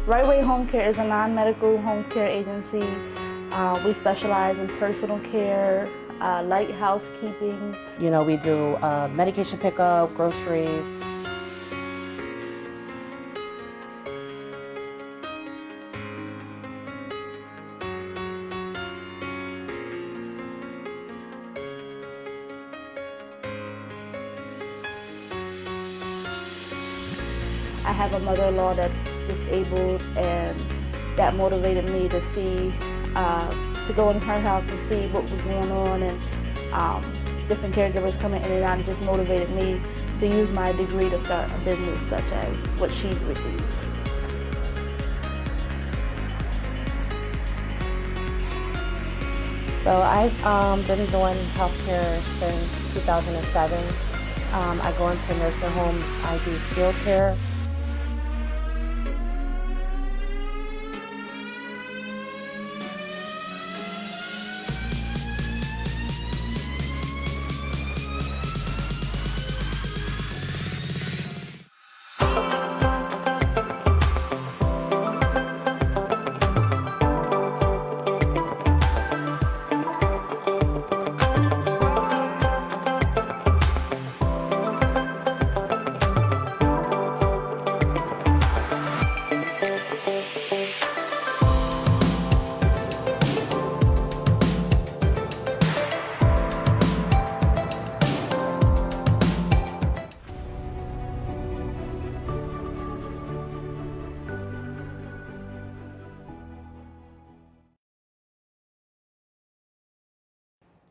Right Way Home Care is a non-medical home care agency. We specialize in personal care, light housekeeping. You know, we do medication pickup, groceries. I have a mother-in-law that's disabled, and that motivated me to see, to go in her house to see what was going on, and different caregivers coming in and out, and just motivated me to use my degree to start a business such as what she receives. So I've been doing healthcare since 2007. I go into nursing homes, I do skilled care.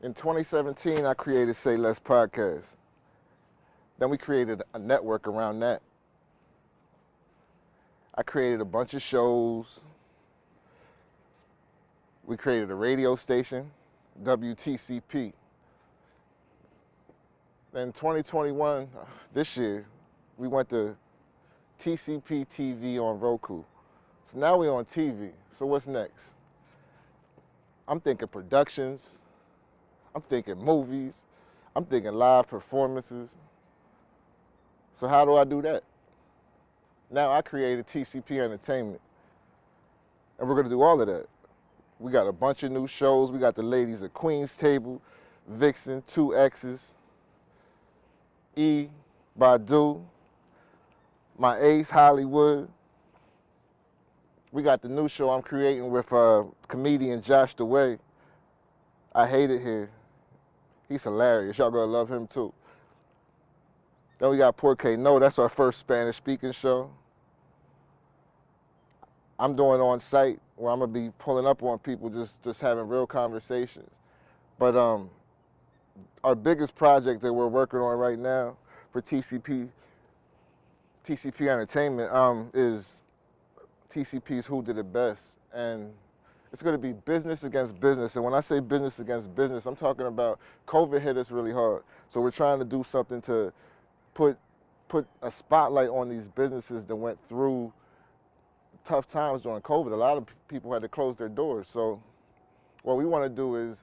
In 2017, I created SAYLESS podcast. Then we created a network around that. I created a bunch of shows. We created a radio station, WTCP. Then 2021, this year, we went to TCP TV on Roku. So now we're on TV. So what's next? I'm thinking productions. I'm thinking movies. I'm thinking live performances. So how do I do that? Now I created TCP Entertainment. And we're gonna do all of that. We got a bunch of new shows. We got the ladies at Queen's Table, Vixen, 2X's, E, Badu, my ace, Hollywood. We got the new show I'm creating with comedian Josh DeWay. I Hate It Here. He's hilarious. Y'all gonna love him too. Then we got Porque No. That's our first Spanish speaking show. I'm doing on site where I'm gonna be pulling up on people, just having real conversations. But our biggest project that we're working on right now for TCP Entertainment is TCP's Who Did It Best. And it's going to be business against business. And when I say business against business, I'm talking about COVID hit us really hard. So we're trying to do something to put a spotlight on these businesses that went through tough times during COVID. A lot of people had to close their doors. So what we want to do is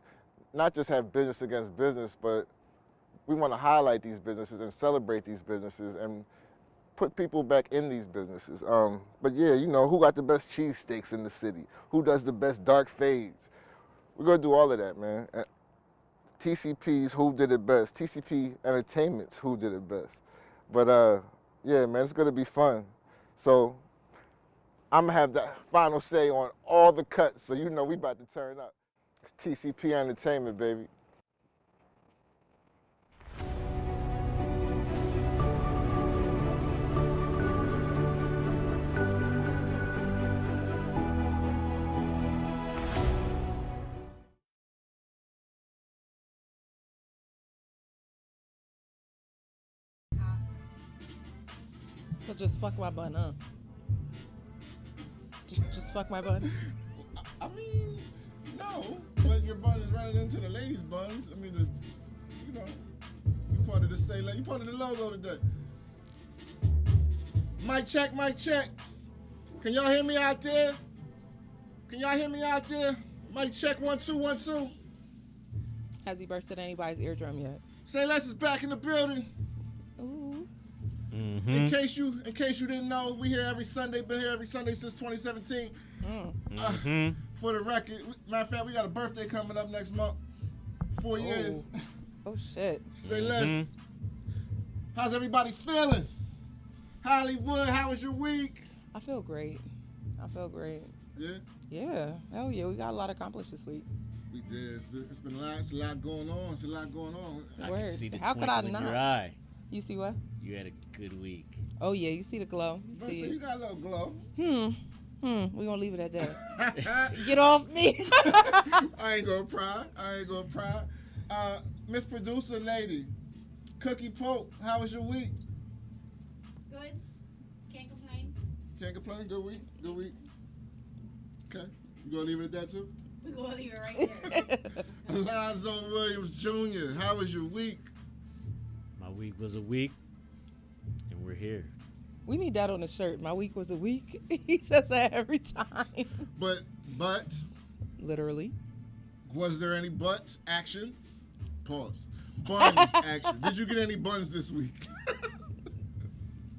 not just have business against business, but we want to highlight these businesses and celebrate these businesses and put people back in these businesses. But yeah, you know, who got the best cheesesteaks in the city? Who does the best dark fades? We're gonna do all of that, man. TCP's Who Did It Best. TCP Entertainment's Who Did It Best. But yeah, man, it's gonna be fun. So I'm gonna have the final say on all the cuts, so you know we about to turn up. It's TCP Entertainment, baby. So just fuck my bun, huh? Just fuck my bun. I mean, no, but your bun is running into the ladies' buns. I mean, you know, you part of the SAYLESS, you part of the logo today. Mic check, mic check. Can y'all hear me out there? Can y'all hear me out there? Mic check, 1 2 1 2. Has he bursted anybody's eardrum yet? SAYLESS is back in the building. Ooh. Mm-hmm. In case you didn't know, we here every Sunday. Been here every Sunday since 2017. For the record, matter of fact, we got a birthday coming up next month. 4 years. Oh shit. Say less. How's everybody feeling? Hollywood, how was your week? I feel great. Yeah, Yeah. Hell yeah. We got a lot accomplished this week. we did. It's been a lot. It's a lot going on. I can Word. see the How could I twinkle in your not? eye. You see what? You had a good week. Oh yeah. You see the glow. You So see you it. got a little glow. We're gonna leave it at that. Get off me. I ain't gonna pry. Miss Producer Lady, Cookie Pope, how was your week? Good. Can't complain. Can't complain. Good week. Okay. You gonna leave it at that too? We're going to leave it right there. Alonzo Williams Jr., how was your week? My week was a week, and we're here. We need that on the shirt. My week was a week. He says that every time. But, Literally. was there any butt action? Pause. Bun action. Did you get any buns this week?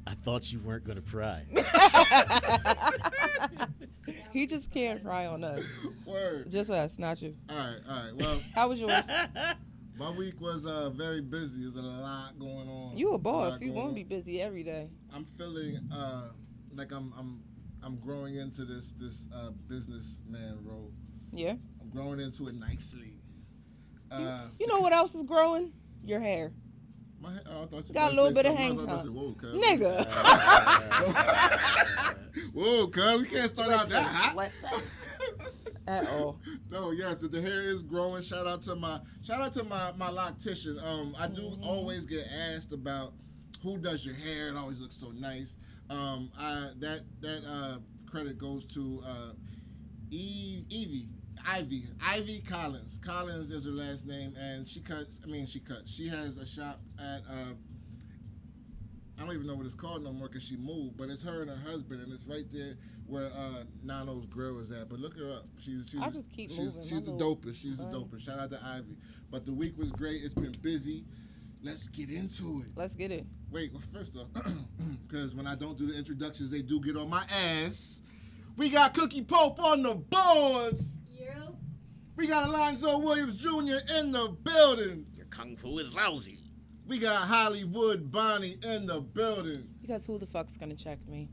I thought you weren't gonna pry. He just can't cry on us. Word. Just us, not you. All right. Well, How was yours? my week was very busy. There's a lot going on. You a boss. You won't be busy every day. I'm feeling like I'm growing into this businessman role. Yeah. I'm growing into it nicely. You know what else is growing? Your hair. My hair, I thought you Got a were little gonna bit of say hang something else. I was about to say, Nigga. whoa, cuz we can't start out that hot. Listen. At all. No, yes, but the hair is growing. Shout out to my loctician. I do always get asked about who does your hair. It always looks so nice. That credit goes to Ivy Collins. Collins is her last name, and she cuts. She has a shop at. I don't even know what it's called no more because she moved, but it's her and her husband, and it's right there where Nano's Grill is at. But look her up. She's I just keep moving. She's the dopest. She's the dopest. Shout out to Ivy. But the week was great. It's been busy. Let's get into it. Let's get it. Wait, well, first off, because when I don't do the introductions, they do get on my ass. We got Cookie Pope on the boards. You? We got Alonzo Williams Jr. in the building. Your kung fu is lousy. We got Hollywood Bonnie in the building. Because who the fuck's gonna check me?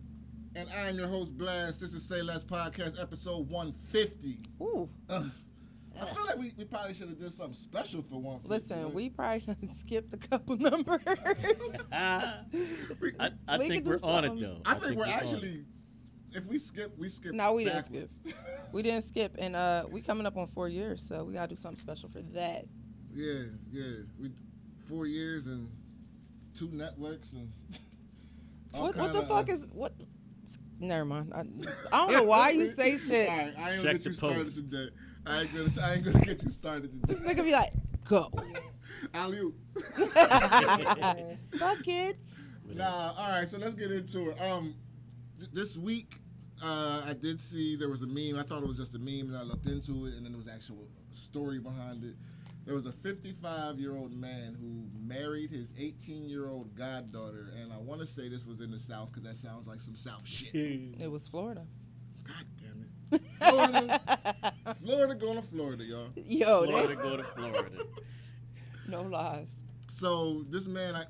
And I'm your host, Blast. This is Say Less Podcast, episode 150. Ooh. I feel like we probably should have did something special for 150. Listen, we probably skipped a couple numbers. I We think could we're do on it something. though. I think we're on it. actually, if we skip, we skip. No, we didn't backwards. skip. We didn't skip, and we coming up on 4 years, so we gotta do something special for that. Yeah. We 4 years and 2 networks and. all What the kinda, fuck is what? Never mind. I don't know why you say shit. All right, I ain't Check gonna get the you started post. today. I ain't gonna get you started This today. nigga be like, go. Alley-oop. Buckets. Nah, all right, so let's get into it. This week, I did see there was a meme. I thought it was just a meme, and I looked into it, and then there was actual story behind it. There was a 55-year-old man who married his 18-year-old goddaughter, and I want to say this was in the South because that sounds like some South shit. It was Florida. God damn it. Florida going to Florida, y'all. Yo, Florida, go to Florida. no lies. So this man,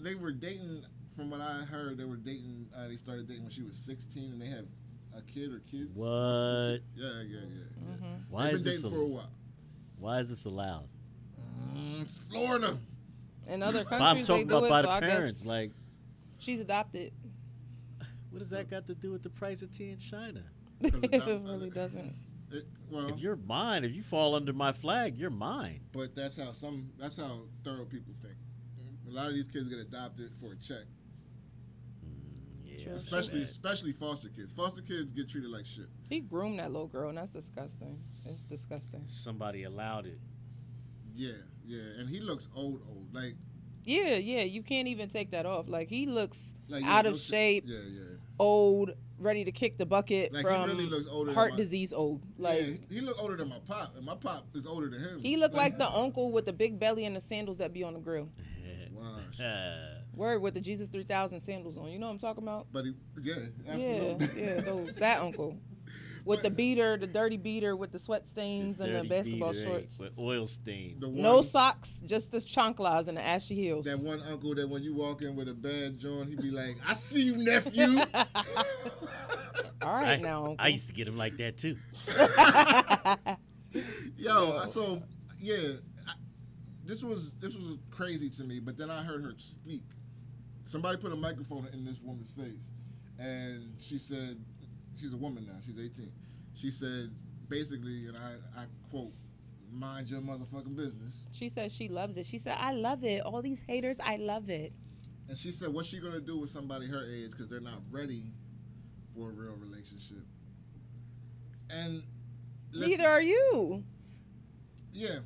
they were dating. From what I heard, they were dating. They started dating when she was 16, and they have a kid or kids. What? Yeah. Why They've is been this? dating for a while. Why is this allowed? It's Florida. In other But I'm countries, they talking do about it, by so the I parents. guess Like, she's adopted. what does that got to do with the price of tea in China? It really doesn't. Well, If you're mine, if you fall under my flag, you're mine. but that's how thorough people think. A lot of these kids get adopted for a check, Yeah, True. especially foster kids. Foster kids get treated like shit. He groomed that little girl, and that's disgusting. It's disgusting. somebody allowed it. Yeah, and he looks old. Like Yeah, you can't even take that off. Like, he looks yeah, out no of shit. shape, Yeah. old, ready to kick the bucket Like, from he really looks older heart than disease old. Like, yeah, he look older than my pop, and my pop is older than him. he looked like the uncle with the big belly and the sandals that be on the grill. Wow. Word with the Jesus 3000 sandals on. You know what I'm talking about? But yeah, absolutely. Yeah, that uncle. With the beater, the dirty beater with the sweat stains and the Dirty basketball beater, shorts. with oil stains. The No one- socks, just the chanclas and the ashy heels. That one uncle that when you walk in with a bad joint, he be like, "I see you, nephew." All right, now, uncle. I used to get him like that too. Yo, so yeah, this was crazy to me. But then I heard her speak. Somebody put a microphone in this woman's face, and she said, she's a woman now. She's 18. She said basically, and I quote, "Mind your motherfucking business." She said she loves it. She said, I love it. All these haters, I love it. And she said, what's she gonna do with somebody her age because they're not ready for a real relationship? And listen, Neither are you. yeah,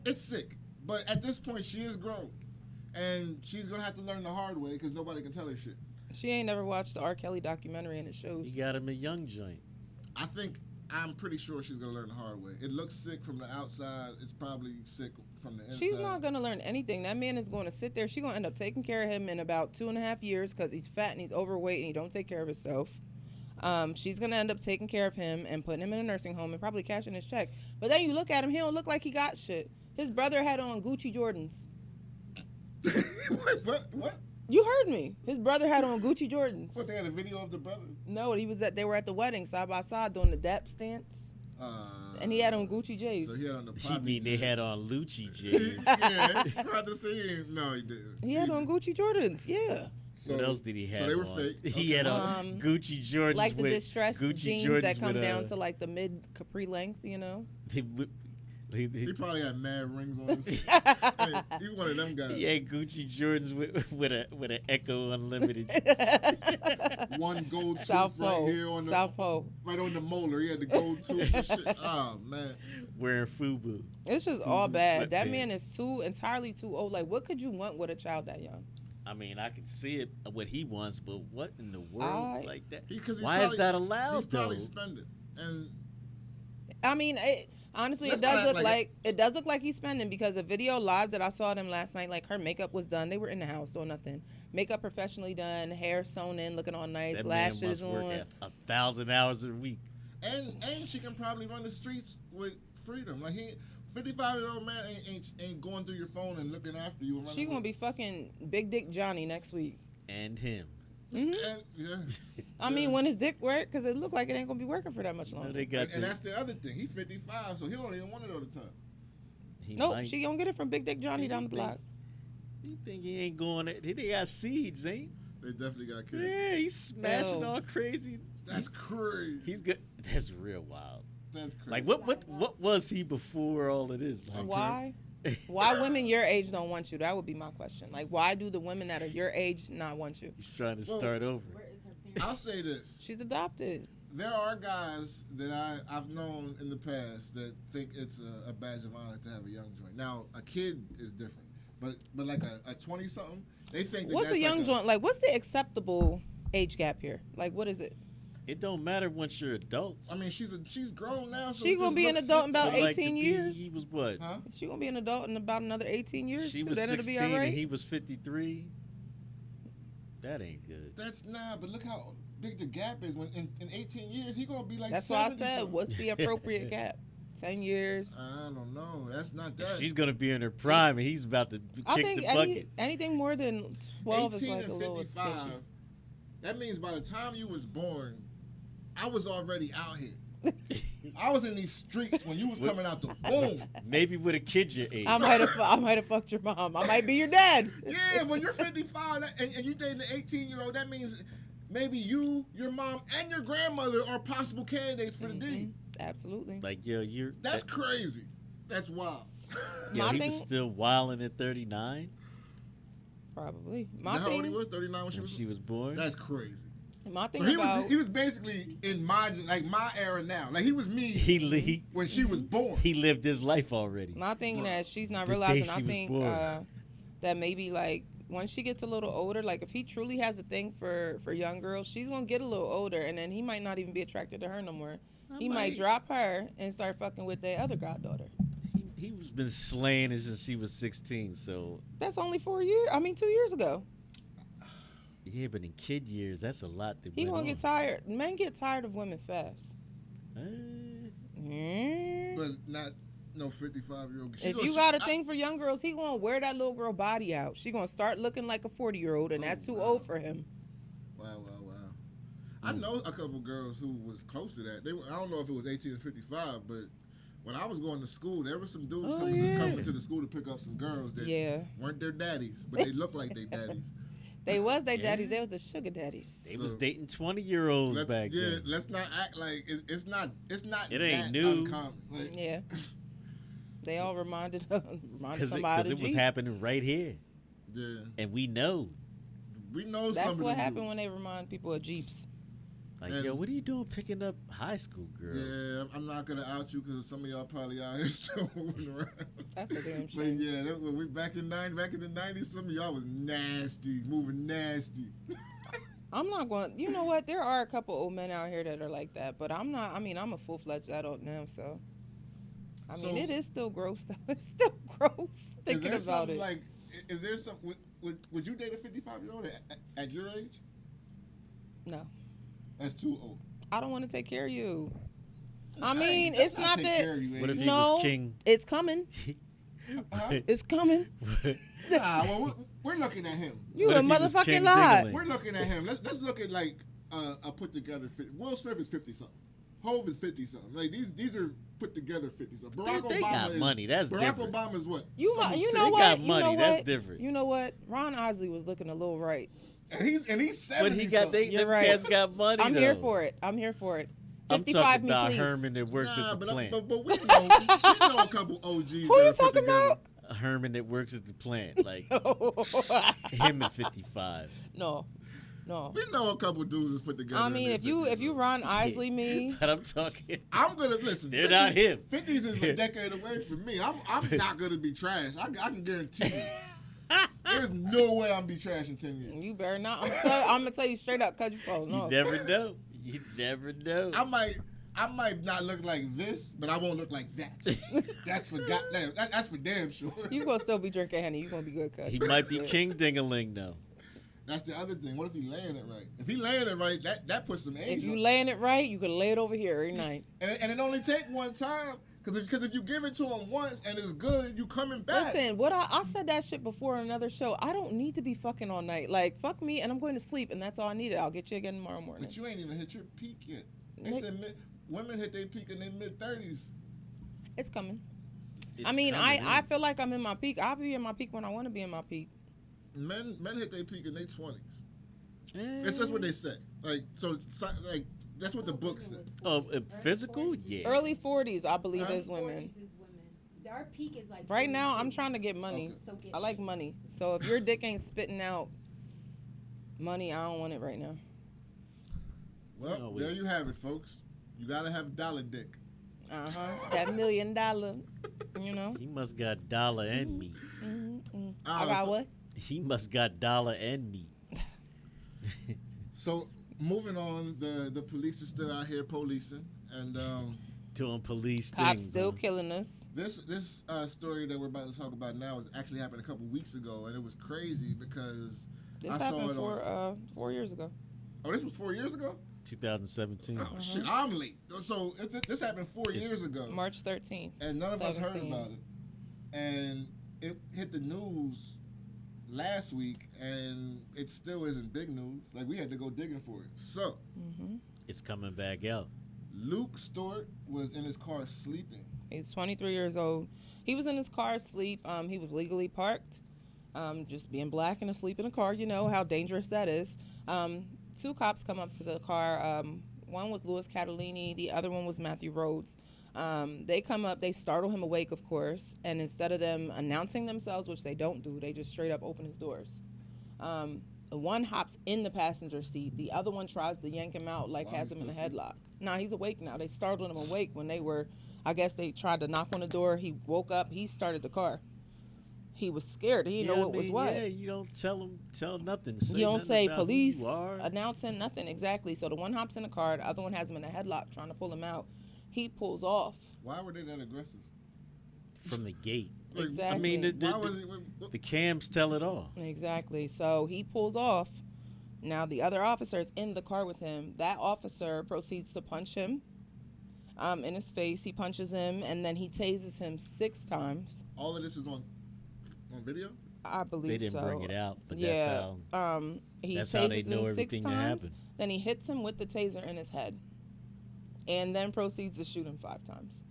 it's sick. But at this point, she is grown, and she's gonna have to learn the hard way because nobody can tell her shit. She ain't never watched the R. Kelly documentary and it shows. You got him a young joint. I'm pretty sure she's gonna learn the hard way. It looks sick from the outside. It's probably sick from the inside. She's not going to learn anything. That man is going to sit there. She's going to end up taking care of him in about 2.5 years because he's fat and he's overweight and he don't take care of himself. She's going to end up taking care of him and putting him in a nursing home and probably cashing his check. But then you look at him, he don't look like he got shit. His brother had on Gucci Jordans. What? You heard me. His brother had on Gucci Jordans. What? They had a video of the brother. No, they were at the wedding side by side doing the dap stance. And he had on Gucci J's. So he had on the. She mean they had on Lucci He- J's. yeah, tried to say him. No, he didn't. He had on Gucci Jordans, yeah. So, What else did he have? So they were on? fake. He had on Gucci Jordans, Like the with distressed Gucci jeans Jordans that come with, down to like the mid capri length, you know. He probably had mad rings on his feet. Hey, he's one of them guys. He had Gucci Jordans with an Echo Unlimited. One gold tooth South right Pole. here on the South Pole. right on the molar. He had the gold tooth and shit. Oh man. Wearing FUBU. It's just all Fubu bad. That sweatpants. man is entirely too old. Like, what could you want with a child that young? I mean, I can see it what he wants, but what in the world like that? He's Why probably, is that allowed He's probably though? spending. And I mean, honestly, Let's it does not look act like it does look like he's spending because the video live that I saw them last night, like her makeup was done. They were in the house doing nothing. Makeup professionally done, hair sewn in, looking all nice, That man lashes must work on. at 1,000 hours a week. and she can probably run the streets with freedom. Like 55-year-old man ain't going through your phone and looking after you. And She gonna be fucking Big Dick Johnny next week. And him. Hmm. And, yeah. I mean, when his dick work, because it look like it ain't gonna be working for that much You know, longer. they got And that's the other thing. He's 55, so he don't even want it all the time. Nope, might- she gonna get it from Big Dick Johnny down the Anything. block. You think he ain't going? They got seeds, ain't? They definitely got kids. Yeah, he's smashing Ew. all crazy. That's crazy. He's good. That's real wild. That's crazy. Like what was he before all of this? Like, Why? Why women your age don't want you? That would be my question. Like, why do the women that are your age not want you? He's trying to Well, start over. I'll say this. She's adopted. There are guys that I've known in the past that think it's a badge of honor to have a young joint. Now, a kid is different, but like a 20-something, they think that What's that's a young like joint? Like, what's the acceptable age gap here? Like, what is it? It don't matter once you're adults. I mean, she's grown now. So She it gonna just be an looks adult sick in to about me. Like to 18 be- years? He was what? Huh? She gonna be an adult in about another 18 years She too. was Then 16 it'll be all right. and he was 53. That ain't good. That's but look how big the gap is. When in 18 years, he gonna be like. That's why I 70 said, something. what's the appropriate gap? 10 years. I don't know. That's not that. She's gonna be in her prime and he's about to I kick think the bucket. anything more than 12 is 18 like a and little 55. sketchy. That means by the time you was born, I was already out here. I was in these streets when you was coming out the boom. Maybe with a kid your age. I might have fucked your mom. I might be your dad. Yeah, when you're 55 and you dating an 18-year-old, that means maybe you, your mom, and your grandmother are possible candidates for the D. Absolutely. Like you're. That's crazy. That's wild. Yo, My he thing- was still wilding at 39 Probably. Is My that how old he thing. was? 39 when when she was born. That's crazy. My thing So about he was basically in my era now. Like he was me He when she was born. he lived his life already. my thing Bruh. that she's not The day realizing. she I was think born. that maybe like once she gets a little older, like if he truly has a thing for young girls, she's gonna get a little older, and then he might not even be attracted to her no more. He might drop her and start fucking with their other goddaughter. He's been slaying her since she was 16. So That's only 4 years. I mean, 2 years ago. Yeah, but in kid years, that's a lot to He went gonna on. get tired. Men get tired of women fast. But not no 55-year-old. If you got a thing for young girls, he gonna wear that little girl body out. She gonna start looking like a 40-year-old, and that's too old for him. Wow. I know a couple girls who was close to that. I don't know if it was 18 or 55, but when I was going to school, there were some dudes coming to the school to pick up some girls that weren't their daddies, but they looked like their daddies. They was their daddies. They was the sugar daddies. They was dating 20-year-olds back then. Yeah, let's not act like it's not. It ain't that new. uncommon. Like, Yeah. They all reminded somebody Because of it was Jeep. happening right here. Yeah. And we know. We know That's something. what happened when they remind people of Jeeps. Like, And- yo, what are you doing picking up high school girls? Yeah, I'm not gonna out you because some of y'all probably out here still moving around. That's a damn But shame. yeah, when we back in the '90s, some of y'all was nasty, moving nasty. I'm not going. You know what? There are a couple old men out here that are like that, but I'm not. I mean, I'm a full-fledged adult now, so. I mean, it is still gross. Though. It's still gross thinking Is there about something it. like? Is there some? Would you date a 55-year-old at your age? No, That's too old. I don't want to take care of you. I mean, it's not take that. care of you, What if Amy. he No, was king? it's coming. Huh? It's coming. Nah, well, we're looking at him. You What a if he was motherfucking King lie. Dingaling? We're looking at him. Let's look at like a put together. Will Smith is 50 something. Hove is 50 something. Like these are put together 50 something. Barack They Obama got is money. That's Barack different. Obama is what? You Some know They what? got You money. know That's what? different. You know what? Ron Osley was looking a little right. And he's 70 But he got something. You're them right. cats got money. I'm here though. for it. I'm here for it. I'm 55 talking me, about please. Herman that works Nah, at the but plant. we know a couple OGs. Who that you are put talking together. about? Herman that works at the plant, like him at 55. No. We know a couple dudes that's put together. I in mean, their if you 50s, Ron Isley me, But I'm talking. I'm gonna listen. They're not him. 50s is a decade away from me. I'm not gonna be trash. I can guarantee you. There's no way I'm be trash in 10 years. you better not. I'm gonna tell you straight up, cut your phone. No. You never know. You never know. I might not look like this, but I won't look like that. That's for goddamn. That's for damn sure. You gonna still be drinking Henny. You gonna be good, cut. He might be King Dingaling though. That's the other thing. What if he laying it right? If he laying it right, that puts some age. If you on. laying it right, you can lay it over here every night. And it only take one time. Because if you give it to him once and it's good, you coming back. Listen, what I said that shit before on another show. I don't need to be fucking all night. Like, fuck me, and I'm going to sleep, and that's all I needed. I'll get you again tomorrow morning. But you ain't even hit your peak yet. They Nick- said women hit their peak in their mid-30s. It's coming. It's I mean, coming I in. feel like I'm in my peak. I'll be in my peak when I want to be in my peak. Men hit their peak in their 20s. Eh. It's just what they say. Like that's what the book said. Oh, physical? Yeah. Early 40s, I believe, Huh? is women. Our peak is like Right now, I'm 42. trying to get money. Okay. So get I like money. So if your dick ain't spitting out money, I don't want it right now. Well, No, there you have it, folks. You gotta have dollar dick. That $1 million, you know. He must got dollar and meat. I got so- what? He must got dollar and meat. So moving on, the police are still out here policing, and Doing police Cops things. still huh? killing us. this story that we're about to talk about now is actually happened a couple weeks ago, and it was crazy because This I saw happened it on. 4 years ago. Oh, this was 4 years ago. 2017. Oh shit, I'm late. So this happened 4 years ago, March 13th. and none of us heard 17. about it. And it hit the news last week, and it still isn't big news. Like we had to go digging for it. So It's coming back out. Luke Stewart was in his car sleeping. He's 23 years old. He was in his car asleep. He was legally parked, just being black and asleep in a car. You know how dangerous that is. Two cops come up to the car. One was Louis Catalini. The other one was Matthew Rhodes. They come up. They startle him awake, of course. And instead of them announcing themselves, which they don't do, they just straight up open his doors. One hops in the passenger seat. The other one tries to yank him out, like Why has is him in a he still headlock. Nah, he's awake now. They startled him awake when they were, I guess they tried to knock on the door. He woke up. He started the car. He was scared. He didn't know what was what. Yeah, you don't tell nothing. Say You don't nothing say about who police, you are. announcing nothing. Exactly. So the one hops in the car. The other one has him in a headlock trying to pull him out. He pulls off. Why were they that aggressive? From the gate. Like, Exactly. I mean, Why was it? the cams tell it all. Exactly. So he pulls off. Now the other officer is in the car with him. That officer proceeds to punch him in his face. He punches him, and then he tases him 6 times. All of this is on video? I believe They didn't so. bring it out, but Yeah. He that's how they tases know him 6 everything that times. happened. Then he hits him with the taser in his head, and then proceeds to shoot him 5 times.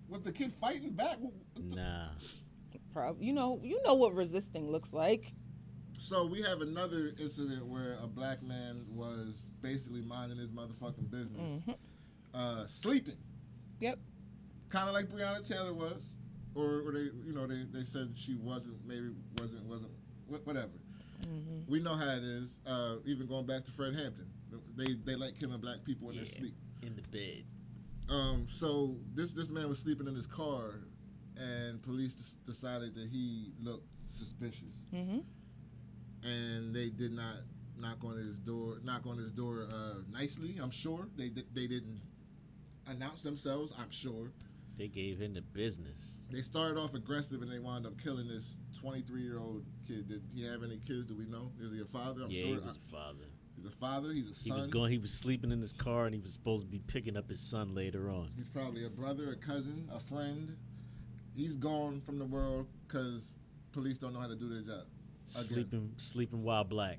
Was the kid fighting back? Nah. You know what resisting looks like. So we have another incident where a black man was basically minding his motherfucking business, sleeping. Yep. Kind of like Breonna Taylor was, or they said she wasn't, whatever. We know how it is. Even going back to Fred Hampton, they like killing black people in their sleep. In the bed. So this man was sleeping in his car, and police decided that he looked suspicious. And they did not knock on his door nicely. I'm sure they didn't announce themselves. I'm sure They gave him the business. they started off aggressive, and they wound up killing this 23-year-old kid. Did he have any kids? Do we know? Is he a father? I'm sure he was a father. He's a father. He's a son. He was sleeping in his car, and he was supposed to be picking up his son later on. He's probably a brother, a cousin, a friend. He's gone from the world because police don't know how to do their job. Sleeping while black.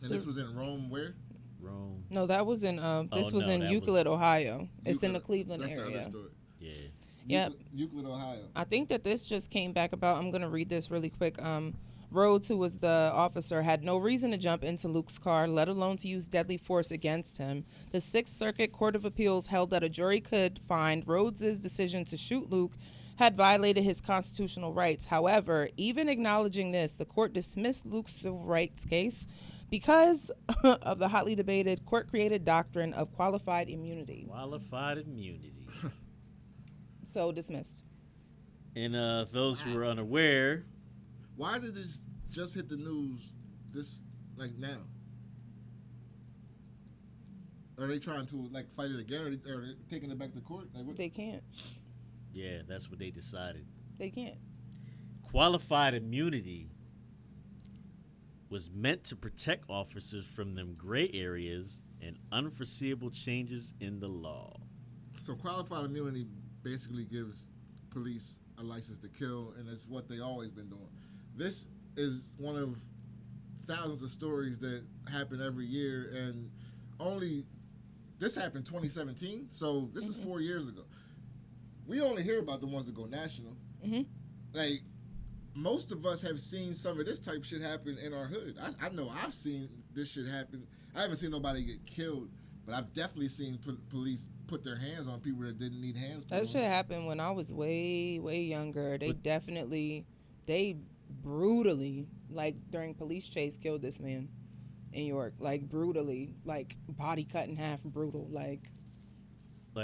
And this was in Rome, where? Rome. No, that was in Euclid, Ohio. It's in the Cleveland That's area. the other story. Yeah. Yep. Euclid, Ohio. I think that this just came back about. I'm gonna read this really quick. Rhodes, who was the officer, had no reason to jump into Luke's car, let alone to use deadly force against him. The Sixth Circuit Court of Appeals held that a jury could find Rhodes' decision to shoot Luke had violated his constitutional rights. However, even acknowledging this, the court dismissed Luke's civil rights case because of the hotly debated court-created doctrine of qualified immunity. Qualified immunity. So dismissed. And those who are unaware, Why did this just hit the news now? Are they trying to fight it again? Or are they taking it back to court? They can't. yeah, that's what they decided. They can't. Qualified immunity was meant to protect officers from them gray areas and unforeseeable changes in the law. So qualified immunity basically gives police a license to kill, and it's what they always been doing. This is one of thousands of stories that happen every year, and this happened 2017, so this is 4 years ago. We only hear about the ones that go national. Most of us have seen some of this type shit happen in our hood. I know I've seen this shit happen. I haven't seen nobody get killed, but I've definitely seen police put their hands on people that didn't need hands. That shit happened when I was way, way younger. They brutally, during police chase, killed this man in York. Brutally, body cut in half, brutal.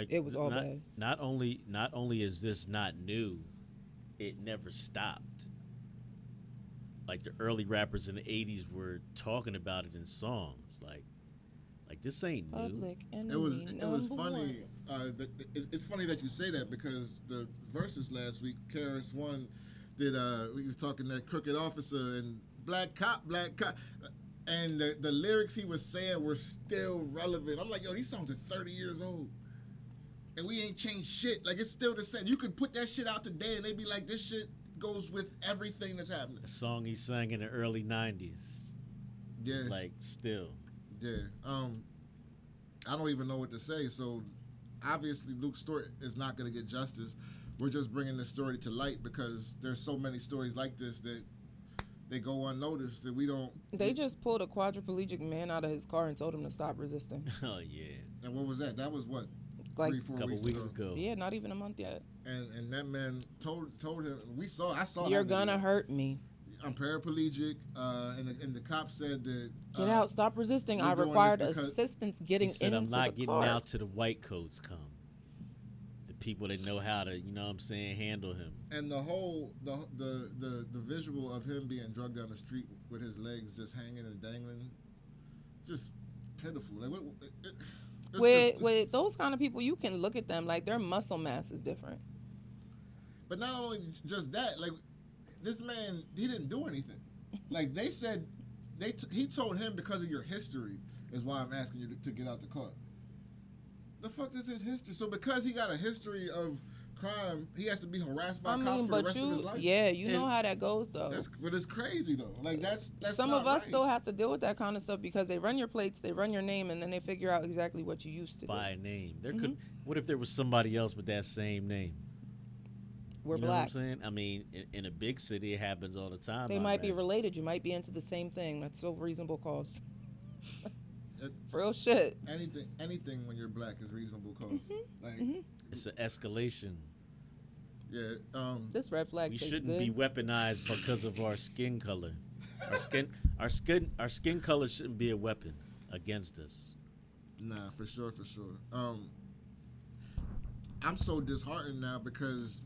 It was all bad. Not only is this not new, it never stopped. The early rappers in the 80s were talking about it in songs. This ain't new. Public enemy It was funny. one. It's funny that you say that because the verses last week, KRS One did. He was talking that crooked officer and black cop, and the lyrics he was saying were still relevant. I'm like, yo, these songs are 30 years old, and we ain't changed shit. It's still the same. You could put that shit out today, and they'd be like, this shit goes with everything that's happening. A song he sang in the early 90s. Yeah. Still. Yeah. I don't even know what to say. So obviously Luke's story is not going to get justice. We're just bringing this story to light because there's so many stories like this that they go unnoticed that we don't. They just pulled a quadriplegic man out of his car and told him to stop resisting. Oh yeah. And what was that? That was what? 3-4 couple weeks ago. Yeah, not even a month yet. And that man told him. I saw. You're gonna hurt me. I'm paraplegic, and the cop said that. Get out! Stop resisting! I required assistance getting he said, into I'm not the getting car. out till the white coats come. The people that know how to, handle him. And the whole the visual of him being drugged down the street with his legs just hanging and dangling, just pitiful. With those kind of people, you can look at them their muscle mass is different. But not only just that, this man, he didn't do anything. They said he told him because of your history is why I'm asking you to get out the car. The fuck is his history? So because he got a history of crime, he has to be harassed by cops for the rest of his life? Yeah, you know how that goes though. But it's crazy though. Like that's Some not of us right. still have to deal with that kind of stuff because they run your plates, they run your name, and then they figure out exactly what you used to By do. name. There could. What if there was somebody else with that same name? We're you know black. What I'm saying? I mean, in a big city, it happens all the time. They I might be imagine. related. You might be into the same thing. That's still reasonable cause. It- Real shit. anything when you're black is reasonable cause. Like It's an escalation. yeah, This red flag We tastes shouldn't good. be weaponized because of our skin color. Our skin color shouldn't be a weapon against us. nah, for sure. I'm so disheartened now because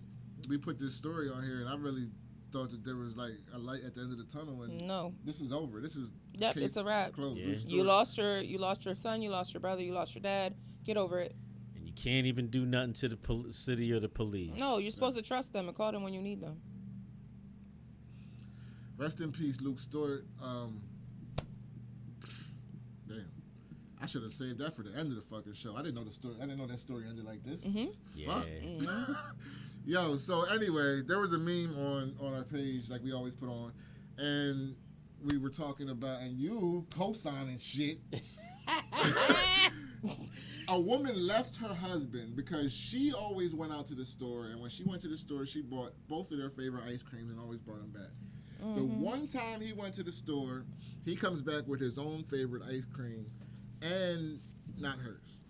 we put this story on here and I really thought that there was like a light at the end of the tunnel and No. this is over. This is Yep, case it's a wrap. closed. Yeah. New story. You lost your son, you lost your brother, you lost your dad. Get over it. And you can't even do nothing to the city or the police. No, you're supposed to trust them and call them when you need them. Rest in peace, Luke Stewart. Damn, I should have saved that for the end of the fucking show. I didn't know the story. I didn't know that story ended like this. Fuck. Yeah. Yo, so anyway, there was a meme on our page like we always put on, and we were talking about and you co-signing shit. A woman left her husband because she always went out to the store, and when she went to the store, she bought both of their favorite ice creams and always brought them back. The one time he went to the store, he comes back with his own favorite ice cream and not hers.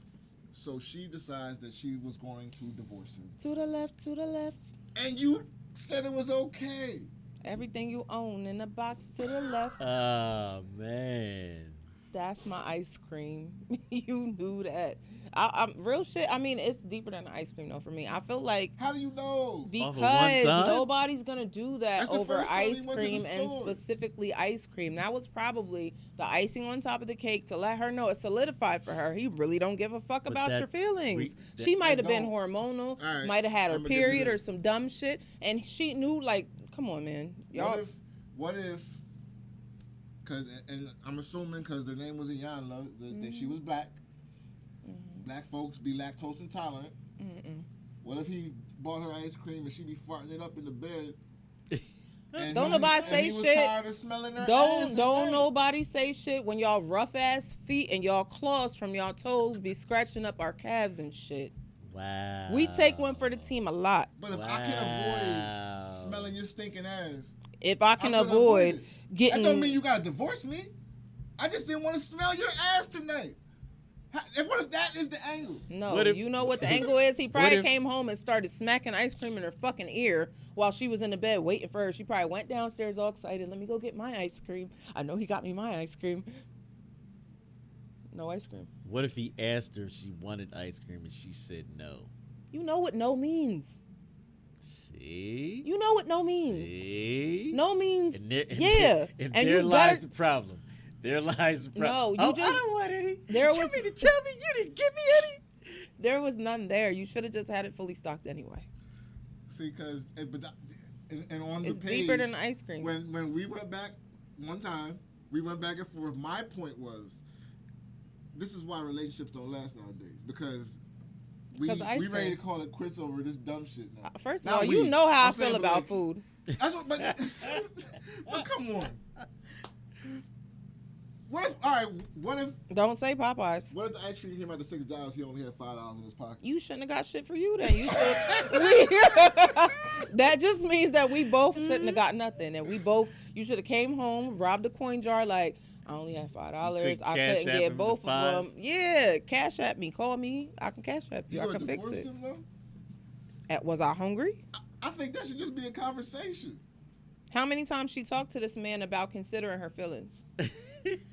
So she decides that she was going to divorce him. To the left, to the left. And you said it was okay. Everything you own in the box to the left. Oh man. That's my ice cream. You knew that. I'm real shit. I mean, it's deeper than ice cream though for me. I feel like How do you know? Off of one because time? nobody's gonna do that That's the over first time he ice went to the cream and store. specifically ice cream. That was probably the icing on top of the cake to let her know it solidified for her. He really don't give a fuck But about that your feelings. that- She might have been don't. hormonal, All right, might have had her I'ma give you period or this. some dumb shit, and she knew like, come on, man, y'all. What if? Because and I'm assuming because their name was Iyanla that she was black. Black folks be lactose intolerant. What if he bought her ice cream and she be farting it up in the bed? And Don't nobody say he was shit. tired of smelling her ass Don't at don't night. nobody say shit when y'all rough ass feet and y'all claws from y'all toes be scratching up our calves and shit. Wow. We take one for the team a lot. But if I can avoid smelling your stinking ass, If I can I'm gonna avoid it. That getting don't mean you gotta divorce me. I just didn't want to smell your ass tonight. And what if that is the angle? No, What if- you know what the angle is? He probably if- came home and started smacking ice cream in her fucking ear while she was in the bed waiting for her. She probably went downstairs all excited. Let me go get my ice cream. I know he got me my ice cream. No ice cream. What if he asked her if she wanted ice cream and she said no? You know what no means. See? You know what no means. See? No means And there, yeah. And And there you lies better the problem. There lies the problem. No, you I just- don't want any. there you was- mean to tell me you didn't give me any? there was none there. You should have just had it fully stocked anyway. See, because and on the It's page, deeper than ice cream. when we went back one time, we went back and forth. My point was, this is why relationships don't last nowadays because we 'Cause ice ready to cream. call it quits over this dumb shit now. First of Not all, you we. know how I'm I saying, feel but about like- food. That's what, but come on. What if? All right. What if? Don't say Popeyes. What if the ice cream came out to $6? He only had $5 in his pocket. You shouldn't have got shit for you then. You should. That just means that we both shouldn't have got nothing, and we both. You should have came home, robbed the coin jar. Like I only had $5. I cash couldn't app get him both the of $5? them. Yeah, cash at me. Call me. I can cash app you. I gonna can fix divorce it. him though? Was I hungry? I think that should just be a conversation. How many times she talked to this man about considering her feelings?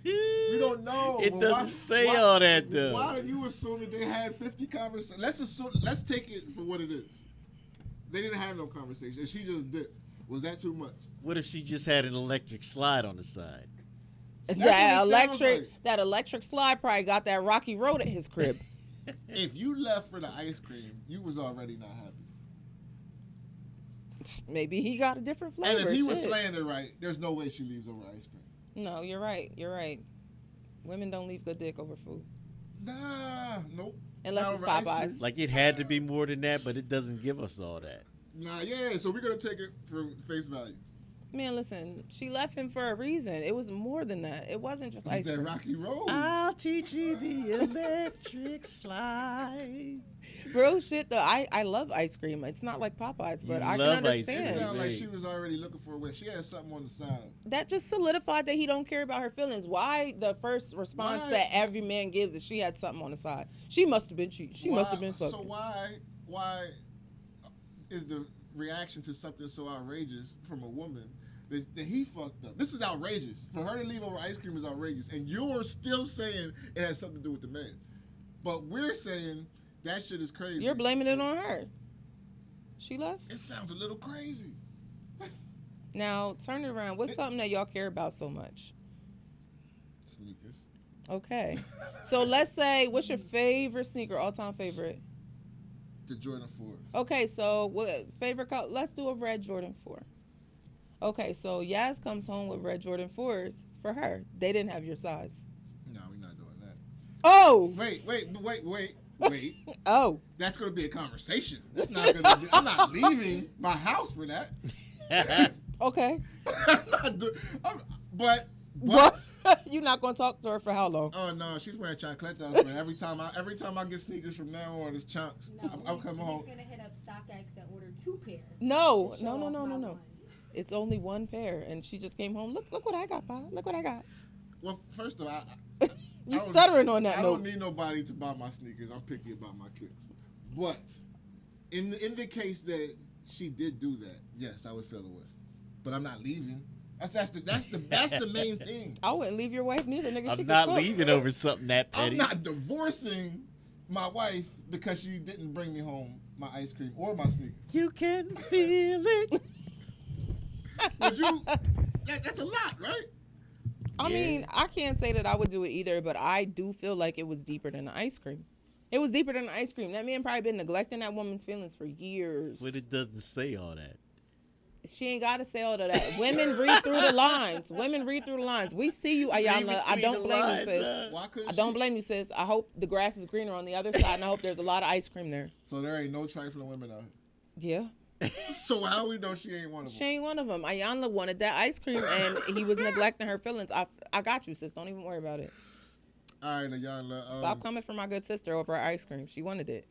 We don't know. It but doesn't say all that, though. Why do you assume that they had 50 conversations? Let's take it for what it is. They didn't have no conversation. And she just did. Was that too much? What if she just had an electric slide on the side? what it That sounds electric, like. that electric slide probably got that rocky road at his crib. If you left for the ice cream, you was already not happy. Maybe he got a different flavor. And if he was shit. slaying it right, there's no way she leaves over ice cream. No, you're right. You're right. Women don't leave good dick over food Nah, nope. unless Not it's over ice cream. Popeyes. Like it had to be more than that, but it doesn't give us all that. Nah, yeah. So we're gonna take it for face value. Man, listen, she left him for a reason. It was more than that. It wasn't just It's ice that cream. Rocky Road. I'll teach you the electric slide. Real shit though. I love ice cream. It's not like Popeyes, but You I can love ice It cream. understand. sounded like Right. she was already looking for a way. She had something on the side. That just solidified that he don't care about her feelings. Why the first response Why? that every man gives is she had something on the side? She must have been cheating. She must have been fucking. So why is the reaction to something so outrageous from a woman that he fucked up? This is outrageous. For her to leave over ice cream is outrageous, and you're still saying it has something to do with the man. But we're saying that shit is crazy. You're blaming it on her. She left. It sounds a little crazy. Now turn it around. What's something that y'all care about so much? Sneakers. Okay. So let's say, what's your favorite sneaker, all-time favorite? The Jordan 4s. Okay, so what favorite color? Let's do a red Jordan 4. Okay, so Yaz comes home with red Jordan 4s for her. They didn't have your size. No, we're not doing that. Oh! Wait. Oh. That's going to be a conversation. That's not going to be. I'm not leaving my house for that. Okay. I'm not but What? You're not going to talk to her for how long? oh no, she's wearing chancletas. Man. Every time I get sneakers from now on, it's chunks. No, I'm coming home. He's gonna hit up StockX and order 2 pairs. No. to show off my No. one. It's only one pair, and she just came home. Look what I got, Pa. Look what I got. Well, first of all, You don't- stuttering on that I note. don't need nobody to buy my sneakers. I'm picky about my kicks. But in the case that she did do that, yes, I would feel away. But I'm not leaving. That's the main thing. I wouldn't leave your wife neither, nigga. She I'm could not cook. leaving over something that I'm petty. not divorcing my wife because she didn't bring me home my ice cream or my sneakers. You can feel it. Would you? That's a lot, right? I Yeah. mean, I can't say that I would do it either, but I do feel like it was deeper than the ice cream. It was deeper than the ice cream. That man probably been neglecting that woman's feelings for years. But it doesn't say all that. She ain't got to say all of that. Women read through the lines. Women read through the lines. We see you, Ayana. I don't blame you, sis. Why couldn't I don't she? blame you, sis. I hope the grass is greener on the other side, and I hope there's a lot of ice cream there. So there ain't no trifling women out Yeah. here. So how we know she ain't one of them? She ain't one of them. Ayana wanted that ice cream, and he was neglecting her feelings. I got you, sis. Don't even worry about it. All right, Ayala. Stop coming for my good sister over her ice cream. She wanted it.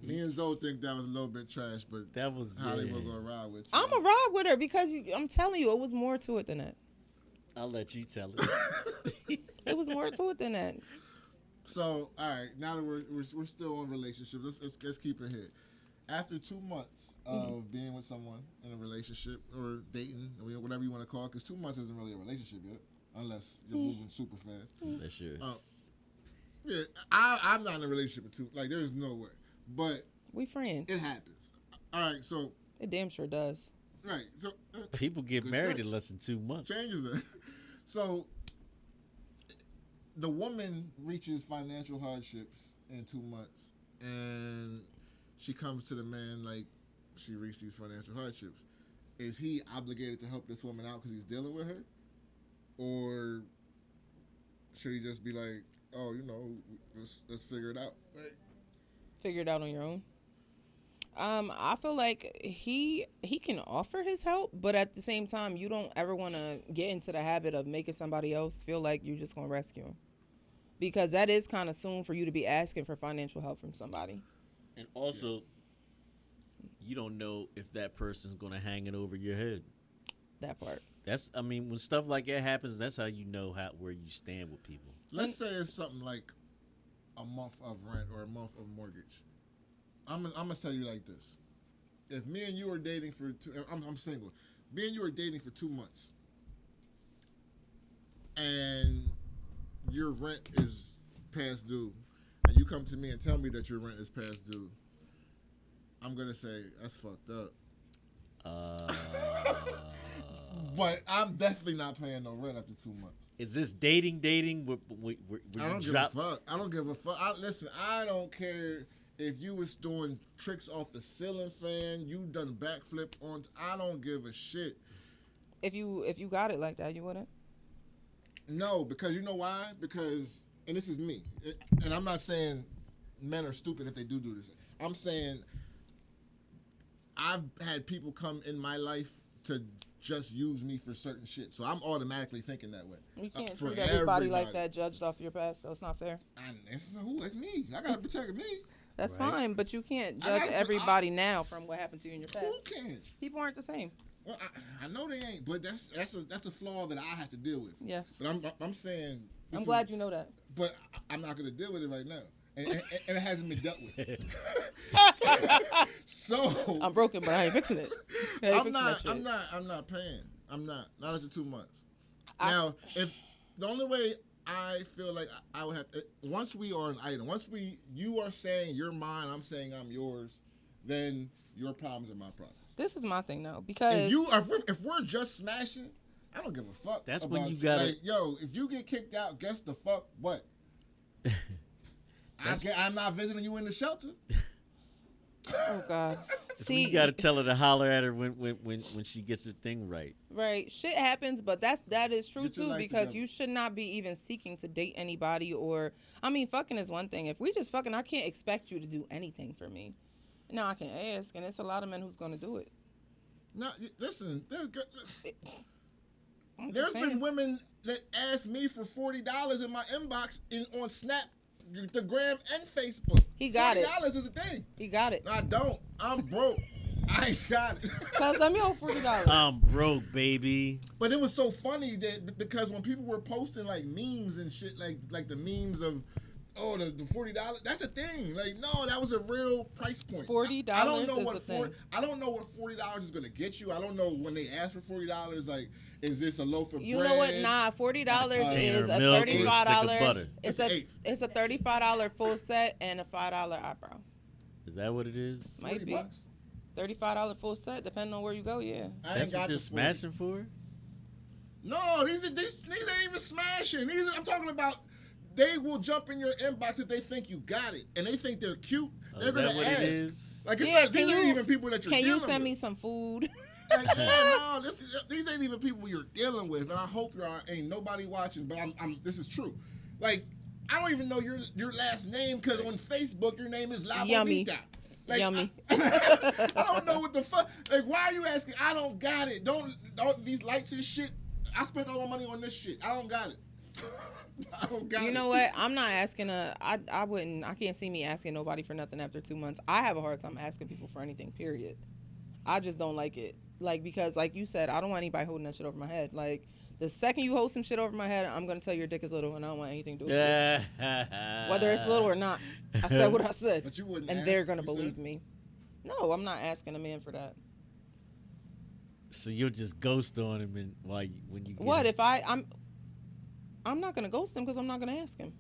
Me and Zoe think that was a little bit trash, but That was Hollywood yeah. gonna ride with you. I'm a ride with her because I'm telling you, it was more to it than that. I'll let you tell it. It was more to it than that. So, all right, now that we're still on relationships, let's keep it here. After 2 months of being with someone in a relationship or dating, or whatever you want to call it, because 2 months isn't really a relationship yet, unless you're moving super fast. That's yours. Yeah, I'm not in a relationship with 2. Like, there's no way. But We friends. it happens. All right, so It damn sure does. right, so People get good married sex. in less than 2 months. changes it. So the woman reaches financial hardships in 2 months, and she comes to the man like she reached these financial hardships. Is he obligated to help this woman out because he's dealing with her, or should he just be like, oh, let's figure it out? Figure it out on your own. I feel like he can offer his help, but at the same time, you don't ever want to get into the habit of making somebody else feel like you're just gonna rescue him, because that is kind of soon for you to be asking for financial help from somebody. And also, you don't know if that person's going to hang it over your head. That part. When stuff like that happens, that's how you know where you stand with people. Let's say it's something like a month of rent or a month of mortgage. I'm gonna tell you like this: if me and you are dating for I'm single. Me and you are dating for 2 months, and your rent is past due, and you come to me and tell me that your rent is past due, I'm gonna say that's fucked up. But I'm definitely not paying no rent after 2 months. Is this dating? I don't give a fuck. I don't give a fuck. Listen, I don't care if you was doing tricks off the ceiling fan, you done backflip on. I don't give a shit. If you got it like that, you wouldn't. No, because you know why? Because, and this is me, and I'm not saying men are stupid if they do this. I'm saying I've had people come in my life to just use me for certain shit, so I'm automatically thinking that way. You can't For treat everybody like that, judged off your past. That's not fair. That's me. I gotta protect me. That's Right. fine, but you can't judge everybody now from what happened to you in your past. Who can? People aren't the same. Well, I know they ain't, but that's a flaw that I have to deal with. Yes. But I'm saying. I'm glad you know that. But I'm not gonna deal with it right now, and it hasn't been dealt with. So I'm broken, but I ain't fixing it. I ain't fixing that shit. I'm not paying. I'm not after 2 months. Now, if the only way I feel like I would have once we are an item, you are saying you're mine, I'm saying I'm yours, then your problems are my problems. This is my thing though, because if we're just smashing, I don't give a fuck. That's about when you gotta. like, yo, if you get kicked out, guess the fuck what? I'm not visiting you in the shelter. oh god. See, you gotta tell her to holler at her when she gets her thing right. Right, shit happens, but that is true Get your too, life because together. you should not be even seeking to date anybody. Or I mean, fucking is one thing. If we just fucking, I can't expect you to do anything for me. No, I can ask, and it's a lot of men who's gonna do it. No, listen, I'm there's just saying. been women that ask me for $40 in my inbox on Snap, the gram, and Facebook. He got it. $40 is a thing. He got it. I don't. I'm broke. I ain't got it. Cause let me owe $40. I'm broke, baby. But it was so funny that because when people were posting like memes and shit, like the memes of, oh, the $40, that's a thing. Like, no, that was a real price point. $40 I don't know is what the thing. I don't know what $40 is gonna get you. I don't know when they ask for $40. Like, is this a loaf of You bread? know what? Nah, $40 is a milk or a stick of $35. butter. It's It's an a eighth. it's a $35 full set and a $5 eyebrow. Is that what it is? Might be $40? $35 full set, depending on where you go. Yeah. I That's ain't got what you're the 40. smashing for? No, these ain't even smashing. I'm talking about. They will jump in your inbox if they think you got it, and they think they're cute. Oh, They're is that gonna what ask. it is? Like, it's Yeah, not, these can ain't you- even people that you're Can dealing you send with. me some food? Like, yeah, no, these ain't even people you're dealing with, and I hope ain't nobody watching. But this is true. Like, I don't even know your last name because on Facebook your name is La Yummy. Bonita. Like, Yummy. I don't know what the fuck. Like, why are you asking? I don't got it. Don't these lights and shit. I spent all my money on this shit. I don't got it. I don't got it. You know what? I'm not asking I can't see me asking nobody for nothing after 2 months. I have a hard time asking people for anything, period. I just don't like it. Like, because like you said, I don't want anybody holding that shit over my head. Like, the second you hold some shit over my head, I'm going to tell you your dick is little and I don't want anything to do with it. Whether it's little or not. I said what I said. But you wouldn't And ask, they're going to you believe said? me. No, I'm not asking a man for that. So you'll just ghost on him and when you get What him. if I'm not going to ghost him because I'm not going to ask him.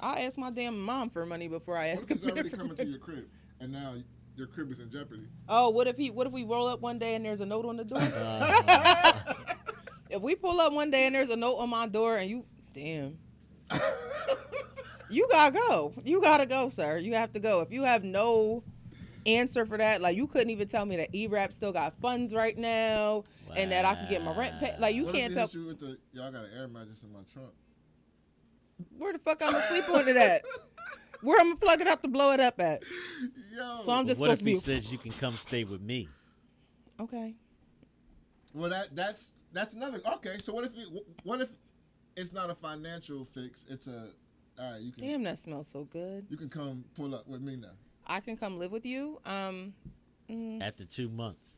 I'll ask my damn mom for money before I What ask if him he's already for coming money. to your crib, and now your crib is in jeopardy? Oh, what if we roll up one day and there's a note on the door? If we pull up one day and there's a note on my door and damn. You gotta go. You gotta go, sir. You have to go. If you have no answer for that, like you couldn't even tell me that E-Rap still got funds right now and that I can get my rent paid. Like you What can't if tell hit you with y'all got an air mattress in my trunk? where the fuck I'm gonna sleep on it at. Where I'm gonna plug it up to blow it up at. Yo. So I'm just what supposed if to he be says you can come stay with me? okay. Well, that's another. Okay, so what if it's not a financial fix? It's a all right. You can Damn, that smells so good. you can come pull up with me now. I can come live with you. After 2 months.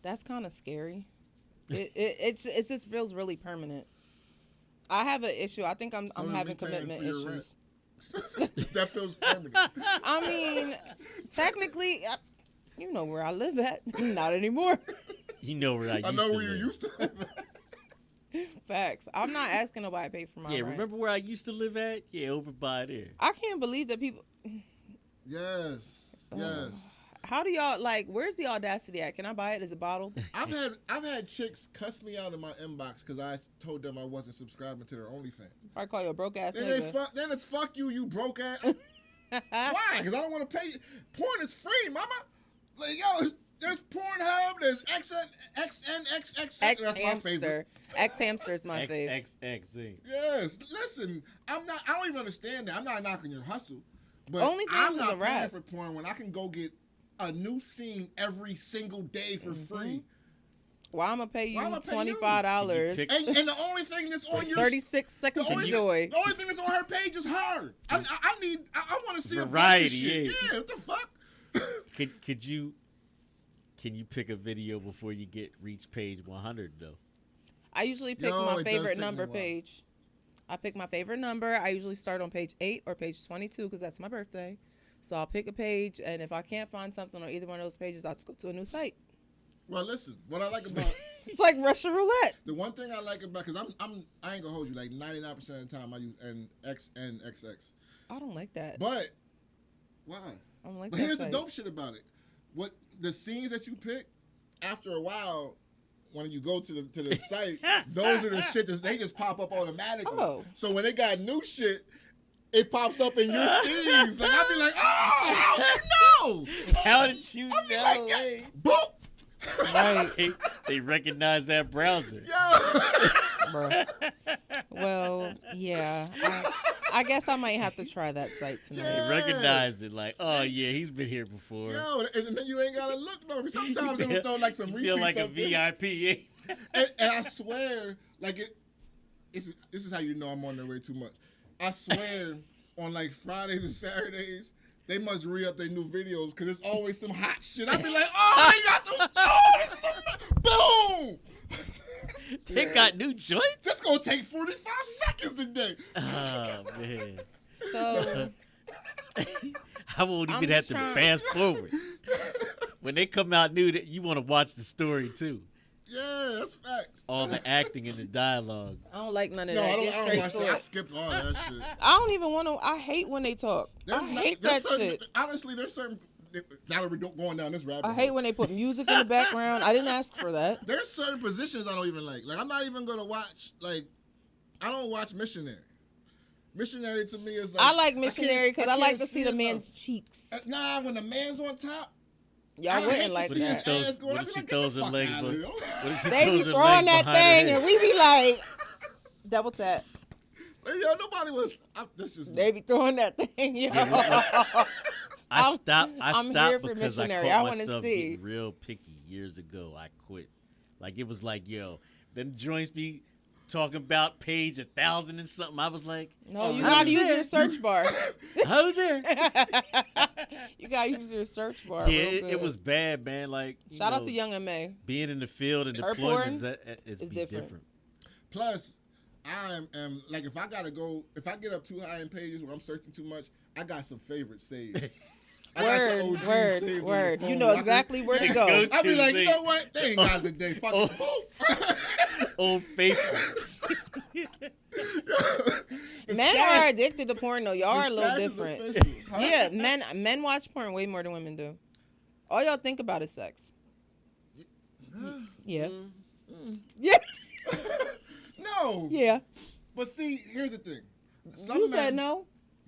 That's kind of scary. It just feels really permanent. I have an issue. I think I'm So then having we paying commitment for your issues. That feels permanent. I mean, technically, you know where I live at. Not anymore. You know where I used I know to where you live. used to live. Facts. I'm not asking nobody to pay for my Yeah, rent. remember where I used to live at? Yeah, over by there. I can't believe that people. Yes, yes. How do y'all like? Where's the audacity at? Can I buy it? Is it bottled? I've had chicks cuss me out in my inbox because I told them I wasn't subscribing to their OnlyFans. I call you a broke ass Then nigga. then it's fuck you broke ass. Why? Because I don't want to pay. Porn is free, mama. Like yo, There's Pornhub. There's XNXXX. X That's my hamster. favorite. X hamster is my favorite. XXX. Yes. Listen, I don't even understand that. I'm not knocking your hustle, but OnlyFans I'm is not a paying wrap. for porn when I can go get a new scene every single day for free. Why I'm gonna pay you Why I'ma pay you? $25? Pick- And the only thing that's on your 36 seconds of joy. The only thing that's on her page is her. I want to see Variety, a bunch of shit. yeah. Yeah, what the fuck? Can you pick a video before you reach page 100 though? I usually pick Yo, my it does favorite take me a number while. page. I pick my favorite number. I usually start on page 8 or page 22 because that's my birthday. So I'll pick a page, and if I can't find something on either one of those pages, I'll just go to a new site. Well, listen, what I like about It's like Russian roulette. the one thing I like about, because I ain't gonna hold you, like 99% of the time I use NXNXX. I don't like that. But why? I don't like But that here's the site. dope shit about it. What the scenes that you pick, after a while, when you go to the site, those are the shit that they just pop up automatically. Oh. So when they got new shit, it pops up in your scenes, and I'll be like, oh, how did you know? How did you I'll be know? like, yeah, boop. Right. They recognize that browser. Yo. Well, yeah. I guess I might have to try that site tonight. Yeah. They recognize it like, oh yeah, he's been here before. Yo, and then you ain't gotta look no. Sometimes they will throw like some You repeats feel like a up there. VIP. And I swear, like this is how you know I'm on their way too much. I swear, on like Fridays and Saturdays, they must re-up their new videos because there's always some hot shit. I be like, oh, they got those. Oh, this is boom. They got new joints. This gonna take 45 seconds today. Oh man, So I won't I'm even have just to trying- fast forward. When they come out new, that you want to watch the story too. Yeah, that's facts. All the acting and the dialogue. I don't like none of No, that. I Get don't straight watch to that. I it. skipped all that shit. I don't even want to. I hate when they talk. I hate that shit. Honestly, there's certain. Now that we're going down this rabbit I hole. hate when they put music in the background. I didn't ask for that. There's certain positions I don't even like. Like, I'm not even gonna watch. Like, I don't watch Missionary. Missionary to me is like. I like Missionary because I like can't to see the it, man's cheeks. though. Nah, when the man's on top. Y'all I hate wouldn't to like see his that. ass going. What I'd if be she like, throws get her the legs? fuck outta here. What if she They be throws her throwing legs that behind her thing, head? and we be like, double tap. Like, yo, nobody was. This is. They be throwing that thing, yo. I stopped I'm here for because I Missionary. caught I wanna myself see. getting real picky years ago. I quit. Like it was like, yo, them joints be talking about page 1,000 and something. I was like, No, you I gotta was use there. your search bar. I was there. You gotta use your search bar. Yeah, real it good. was bad, man. Like Shout out to Young and May. being in the field and Her porn deployments is is be different. different. Plus, I am like if I get up too high in pages where I'm searching too much, I got some favorites saved. I got the OGs saved on the Word. You phone. know I can- exactly where to Yeah. go. Go I be like, you Tuesday. know what? They ain't got it today. Fuck Oh. it. Boom. Old faithful. The Men stash- are addicted to porn though. Y'all the are a little stash is different. official. Huh? Yeah, men watch porn way more than women do. All y'all think about is sex. Yeah. Yeah. No. Yeah. But see, here's the thing. You said no?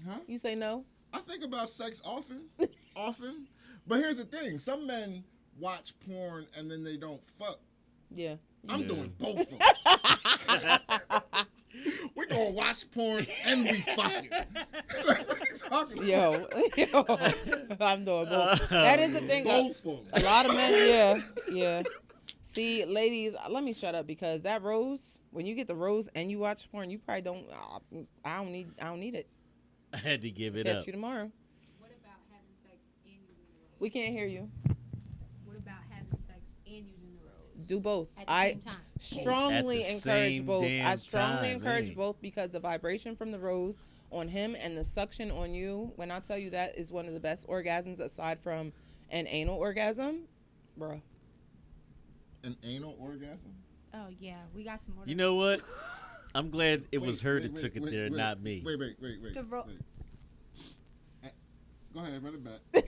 Huh? You say no? I think about sex often. But here's the thing. Some men watch porn and then they don't fuck. Yeah. I'm doing both of them. We're going to watch porn and we fucking. Like, what are you talking about? Yo. I'm doing both. That is the thing. Both of A them. lot of men, yeah. See, ladies, let me shut up because that rose, when you get the rose and you watch porn, you probably don't. I don't need it. I had to give it Catch up. you tomorrow. What about having sex and using the rose? We can't hear you. What about having sex and using the rose? Do both. At the I same time. strongly At the encourage same both. I damn strongly time, encourage ain't? both because the vibration from the rose on him and the suction on you. When I tell you that is one of the best orgasms aside from an anal orgasm, bruh. An anal orgasm? Oh yeah, we got some more. You know what? I'm glad it was Wait, her wait, that wait, took it wait, there, wait, not me. Wait. The Go ahead, run it back.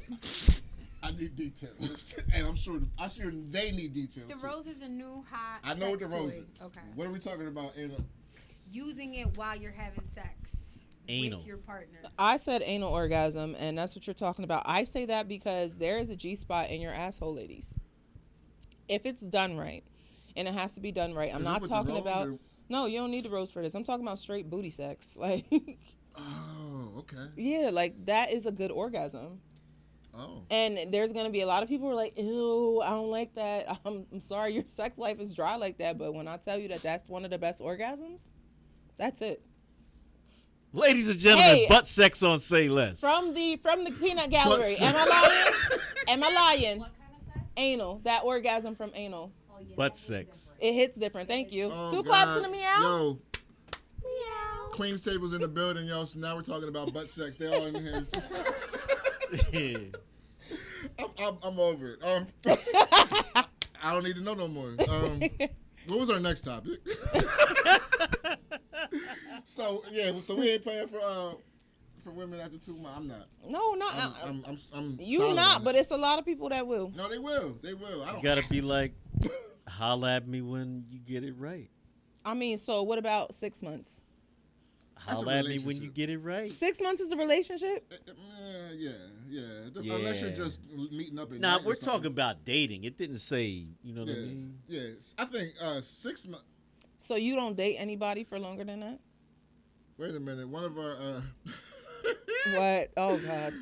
I need details. And I'm sure they need details. The too. rose is a new hot. I know what the sex rose toy. is. Okay. What are we talking about? Anal? Using it while you're having sex Anal. with your partner. I said anal orgasm, and that's what you're talking about. I say that because there is a G spot in your asshole, ladies. if it's done right, and it has to be done right. I'm Is it not with the talking rose about. or- No, you don't need the rose for this. I'm talking about straight booty sex. Like, Oh, okay. yeah, like that is a good orgasm. Oh. And there's gonna be a lot of people who are like, ew, I don't like that. I'm sorry, your sex life is dry like that. But when I tell you that that's one of the best orgasms, that's it. Ladies and gentlemen, Hey. butt sex on Say Less. From the peanut gallery. Butt Am I lying? Am I lying? What kind of sex? Anal. That orgasm from anal. Oh, yeah, Butt that is sex. different. It hits different. Thank you. Oh, 2 claps God. and a meow. Yo, Meow. Queen's table's in the building, y'all. So now we're talking about butt sex. They all in here. I'm over it. I don't need to know no more. What was our next topic? So we ain't paying for women after 2 months. I'm not. No, not I'm you solid not, on but it. it's a lot of people that will. No, they will. They will. I don't. You gotta be like, holla at me when you get it right. I mean, so what about 6 months? That's a Holla at me when relationship. you get it right. 6 months is a relationship? Yeah. Unless you're Yeah. just meeting up at Nah, night or we're something. talking about dating. It didn't say, you know what I Yeah, mean? yes. I think 6 months. So you don't date anybody for longer than that? Wait a minute. One of our What? Oh God.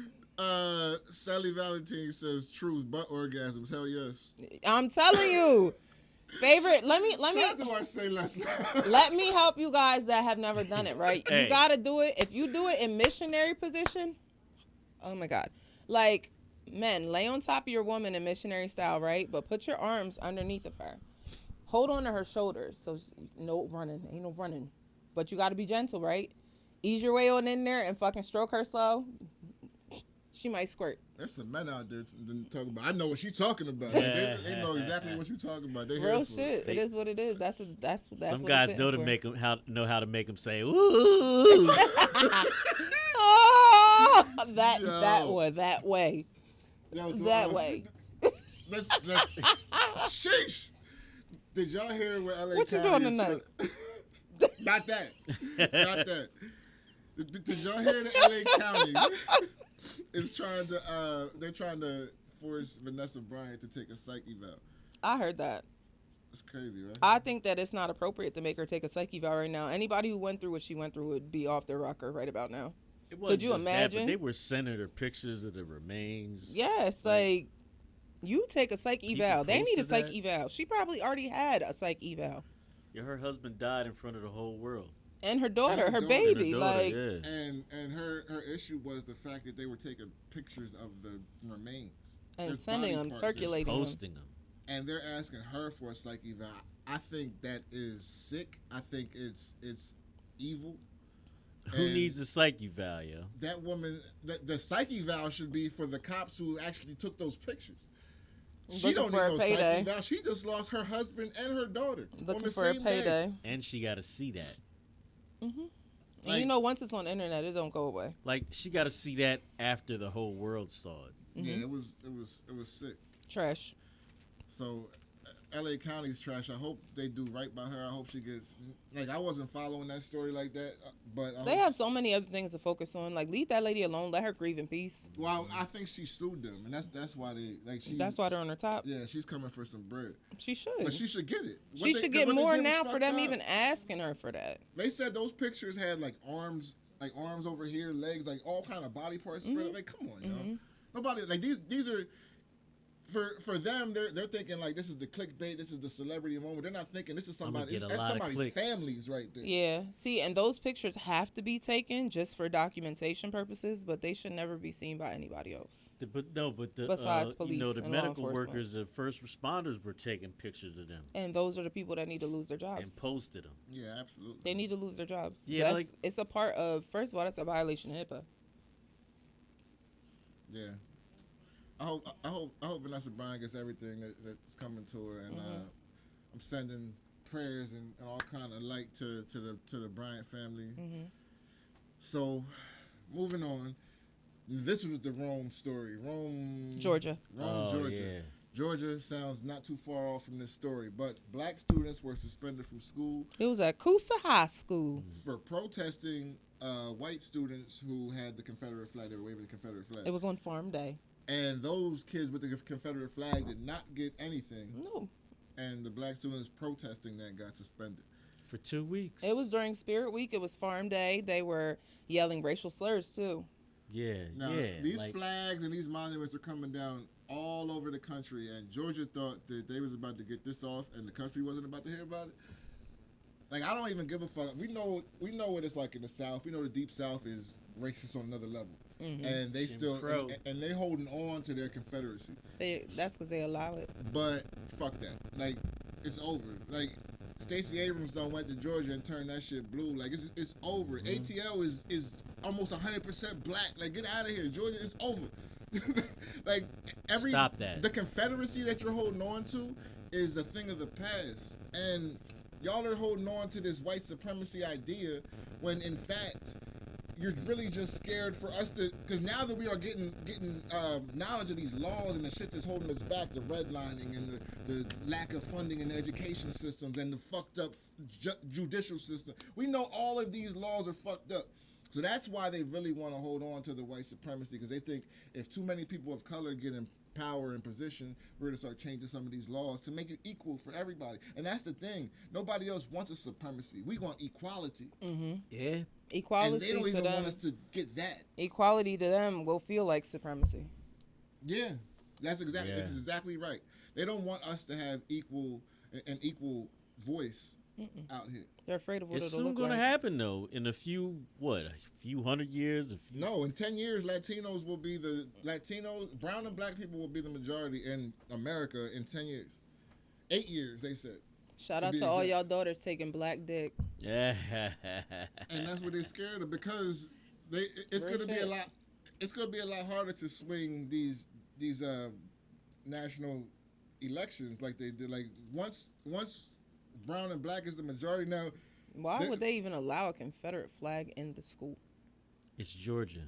Sally Valentine says truth, butt orgasms. Hell yes. I'm telling you. Favorite, let me Shout out to our Say Less. let me help you guys that have never done it, right? Hey. You gotta do it. If you do it in missionary position, oh my God. Like, men, lay on top of your woman in missionary style, right? But put your arms underneath of her. Hold on to her shoulders. So no running. Ain't no running. But you gotta be gentle, right? Ease your way on in there and fucking stroke her slow. She might squirt. There's some men out there talking about. I know what she's talking about. Like, they know exactly what you're talking about. They Real here for shit. It is what it is. That's Some what guys it's know sitting to for. make them know how to make them say, ooh. Oh, that Yo. one, that way, Yo, so, that way. Let's sheesh. Did y'all hear what LA What you County doing is tonight? Not that. Not that. Did y'all hear that LA County is trying to they're trying to force Vanessa Bryant to take a psych eval. I heard that. It's crazy, right? I think that it's not appropriate to make her take a psych eval right now. Anybody who went through what she went through would be off their rocker right about now. It wasn't Could you just that, but imagine? they were sending her pictures of the remains. Yes, like you take a psych People eval. They need a posted psych that. eval. She probably already had a psych eval. Yeah, her husband died in front of the whole world. And her daughter, And her her daughter. And her baby, daughter, like yeah. And her issue was the fact that they were taking pictures of the remains. and Their sending body them, parts. circulating them. Posting them. And they're asking her for a psych eval. I think that is sick. I think it's evil. Who And needs a psych eval, yo? that woman? The psych eval should be for the cops who actually took those pictures. She Looking don't for a need no psych payday. eval. She just lost her husband and her daughter on Looking the for a same payday. day. And she got to see that. And Like- you know, once it's on the internet, it don't go away. Like, she got to see that after the whole world saw it. Yeah, it was sick. Trash. So, L.A. County's trash. I hope they do right by her. I hope she gets. Like, I wasn't following that story like that, but I They hope have so many other things to focus on. Like, leave that lady alone. Let her grieve in peace. Well, I think she sued them, and that's why they like she. That's why they're on her top. Yeah, she's coming for some bread, She should. but she should get it. She should get more now for them even asking her for that. They said those pictures had like arms over here, legs, like all kind of body parts spread. Like, come on, yo. Nobody like these are. For them, they're thinking like this is the clickbait, this is the celebrity moment. They're not thinking this is I'ma somebody. get a That's lot of somebody's clicks. families right there. Yeah. See, and those pictures have to be taken just for documentation purposes, but they should never be seen by anybody else. But the Besides you know, police the and law medical enforcement. workers, the first responders were taking pictures of them And those are the people that need to lose their and jobs. posted them. Yeah, absolutely. They need to lose their jobs. Yeah, That's, like- it's a part of. First of all, that's a violation of HIPAA. Yeah. I hope Vanessa Bryant gets everything that's coming to her, and I'm sending prayers and all kind of light to the Bryant family. So, moving on. This was the Rome story. Georgia. Oh, Georgia. yeah. Georgia sounds not too far off from this story, but black students were suspended from school It was at Coosa High School. for protesting white students who had the Confederate flag. They were waving the Confederate flag. It was on Farm Day. And those kids with the Confederate flag did not get anything. No. And the black students protesting that got suspended. For 2 weeks. It was during Spirit Week. It was Farm Day. They were yelling racial slurs too. Yeah, Now, yeah. these like, flags and these monuments are coming down all over the country, and Georgia thought that they was about to get this off, and the country wasn't about to hear about it. Like, I don't even give a fuck. We know what it's like in the South. We know the Deep South is racist on another level, and they Jim still Crow. and they holding on to their Confederacy. That's because they allow it. But fuck that. Like, it's over. Like, Stacey Abrams done went to Georgia and turned that shit blue. Like, it's over. ATL is almost 100% black. Like, get out of here. Georgia, it's over. Like, Stop that. The Confederacy that you're holding on to is a thing of the past. And y'all are holding on to this white supremacy idea when, in fact, you're really just scared for us to, because now that we are getting knowledge of these laws and the shit that's holding us back, the redlining and the lack of funding in the education systems and the fucked up judicial system, we know all of these laws are fucked up. So that's why they really want to hold on to the white supremacy, because they think if too many people of color get in power and position, we're going to start changing some of these laws to make it equal for everybody. And that's the thing. Nobody else wants a supremacy. We want equality. yeah. Equality And they don't to even them. want us to get that. Equality to them will feel like supremacy. Yeah, that's exactly right. They don't want us to have an equal voice out here. They're afraid of what It's it'll soon look going like. to happen, though, in a few 100 years? No, in 10 years, Latinos will be brown and black people will be the majority in America in 10 years. 8 years, they said. Shout out to all y'all daughters taking black dick. Yeah. And that's what they're scared of, because it's Real going to be shit. a lot harder to swing these national elections like they did. Like once brown and black is the majority now. Why would they even allow a Confederate flag in the school? It's Georgia.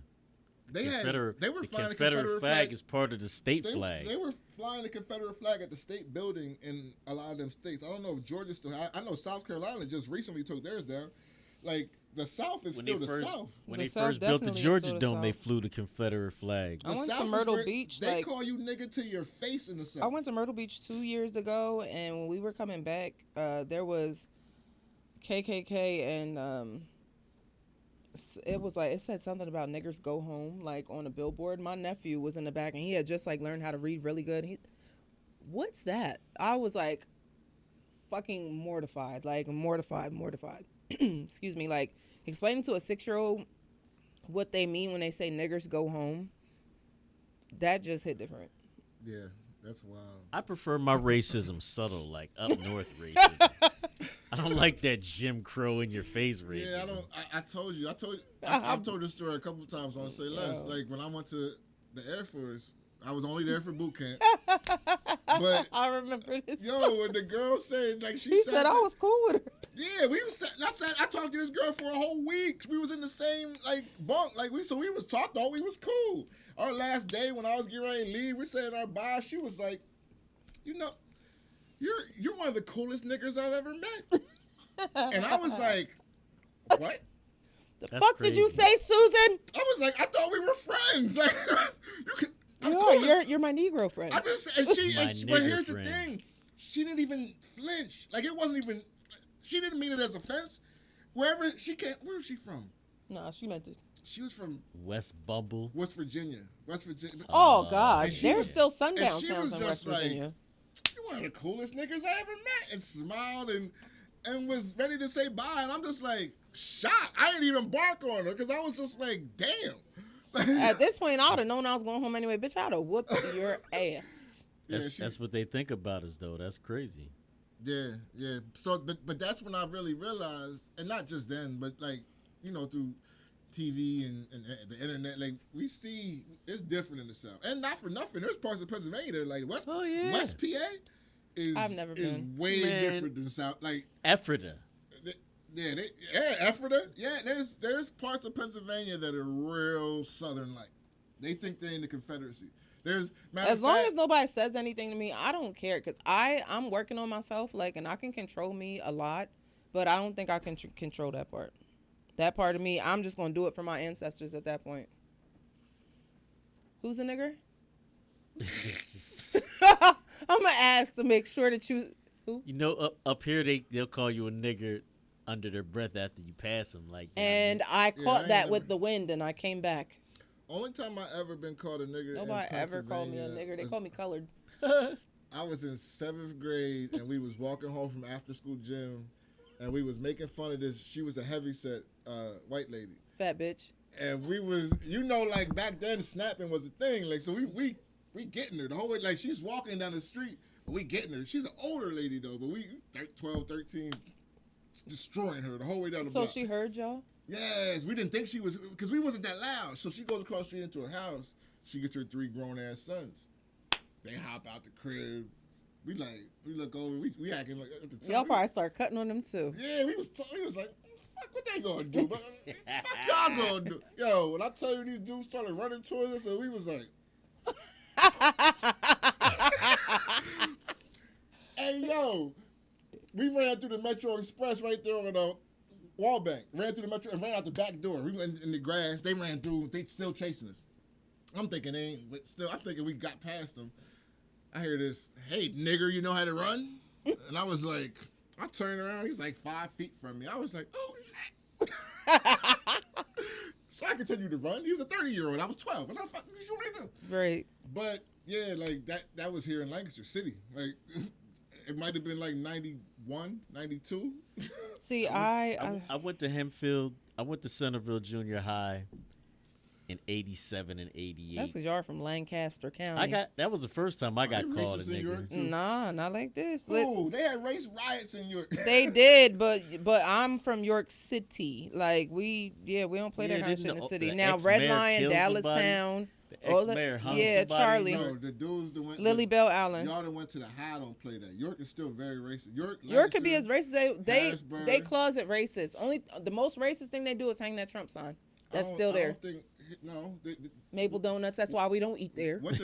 The Confederate flag is part of the state flag. They were flying the Confederate flag at the state building in a lot of them states. I don't know if Georgia still. I know South Carolina just recently took theirs down. Like, the South is still the South. When The they South first built the definitely is Georgia still the Dome, they South. flew the Confederate flag. I The went to South is Myrtle where Beach, They like- call you nigga to your face in the South. I went to Myrtle Beach 2 years ago, and when we were coming back, there was KKK, and it said something about niggers go home, like on a billboard. My nephew was in the back, and he had just like learned how to read really good. What's that? I was like, fucking mortified, like mortified. Excuse me, like explaining to a 6-year-old what they mean when they say niggers go home. That just hit different. Yeah, that's wild. I prefer my racism subtle, like up north racism. I don't like that Jim Crow in your face racism. Yeah, I don't. I told you. I've told this story a couple of times on SAYLESS. Yo. Like when I went to the Air Force, I was only there for boot camp. But I remember this. yo, when the girl said, like, He said I was cool with her. Yeah, we was. I talked to this girl for a whole week. We was in the same like bunk. Like we was talked. Thought we was cool. Our last day when I was getting ready to leave, we said our bye. She was like, you know, you're one of the coolest niggas I've ever met. And I was like, what? The That's fuck did you crazy. say, Susan? I was like, I thought we were friends. Like, I'm You cool. are. You're my Negro friend. I just and My but nigger here's the friend. thing, she didn't even flinch. Like it wasn't even. She didn't mean it as offense. Where is she from? No, she meant it. She was from West Bumble. West Virginia. Oh God, and she there's was- still and sundown she towns was in just West like- Virginia. You're one of the coolest niggas I ever met, and smiled and was ready to say bye, and I'm just like shocked. I didn't even bark on her because I was just like, damn. At this point, I would have known I was going home anyway. Bitch, I'd have whooped your ass. That's what they think about us, though. That's crazy. Yeah. So, but that's when I really realized, and not just then, but like, you know, through TV and the internet, like we see it's different in the South, and not for nothing. There's parts of Pennsylvania that are like West PA is I've never been. way Man. different than South. Like Ephrata. Ephrata. Yeah, there's parts of Pennsylvania that are real Southern like. They think they're in the Confederacy. As long as nobody says anything to me, I don't care, because I'm working on myself, like, and I can control me a lot, but I don't think I can control that part. That part of me, I'm just gonna do it for my ancestors at that point. Who's a nigger? I'm gonna ask to make sure that you. You know, up here they'll call you a nigger under their breath after you pass them. Like, you know And what I I caught ain't that never- with the wind, and I came back. Only time I ever been called a nigga. Nobody in ever called me a Pennsylvania nigger. They was- called me colored. I mean? I was in 7th grade and we was walking home from after school gym, and we was making fun of this. She was a heavyset white lady, Fat bitch. and we was, you know, like back then snapping was a thing. Like, so we getting her the whole way. Like, she's walking down the street, but we getting her. She's an older lady though, but we 12, 13, destroying her the whole way down the So block. she heard y'all? Yes, we didn't think she was, because we wasn't that loud. So she goes across the street into her house. She gets her 3 grown ass sons. They hop out the crib. We look over. We acting like at the time. Y'all probably start cutting on them too. Yeah, we was like, fuck, what they gonna do? Bro? Fuck y'all gonna do? Yo, when I tell you these dudes started running towards us, and we was like, hey yo, we ran through the Metro Express right there on the wall bank. Ran through the Metro and ran out the back door. We went in the grass. They ran through. They still chasing us. I'm thinking they ain't, but still, I'm thinking we got past them. I hear this, hey, nigger, you know how to run? And I was like, I turned around, he's like 5 feet from me. I was like, oh, shit. So I continued to run. He was a 30-year-old. I was 12. And I thought, what you want me to do? Right. But, yeah, like, that was here in Lancaster City. Like, it might have been like 91, 92. See, I went to Hempfield. I went to Centerville Junior High in 87 and 88. that's because y'all are from Lancaster County. That was the first time I got they called a racist in York, nigger. too. Nah, not like this. Oh, they had race riots in York. They did, but I'm from York City. Like we don't play that Yeah, kind of shit didn't in the the- city. the Now Red ex-mayor Lion, killed Dallas somebody? Town, The all that- ex-mayor hung yeah, somebody. Charlie, No, the dudes that went. Lily Bell Allen. Y'all that went to the high don't play that. York is still very racist. York could be as Lancaster, racist. They Harrisburg. closet racist. Only the most racist thing they do is hang that Trump sign. That's I don't- still I there. don't think, no. Maple Donuts. That's why we don't eat there. What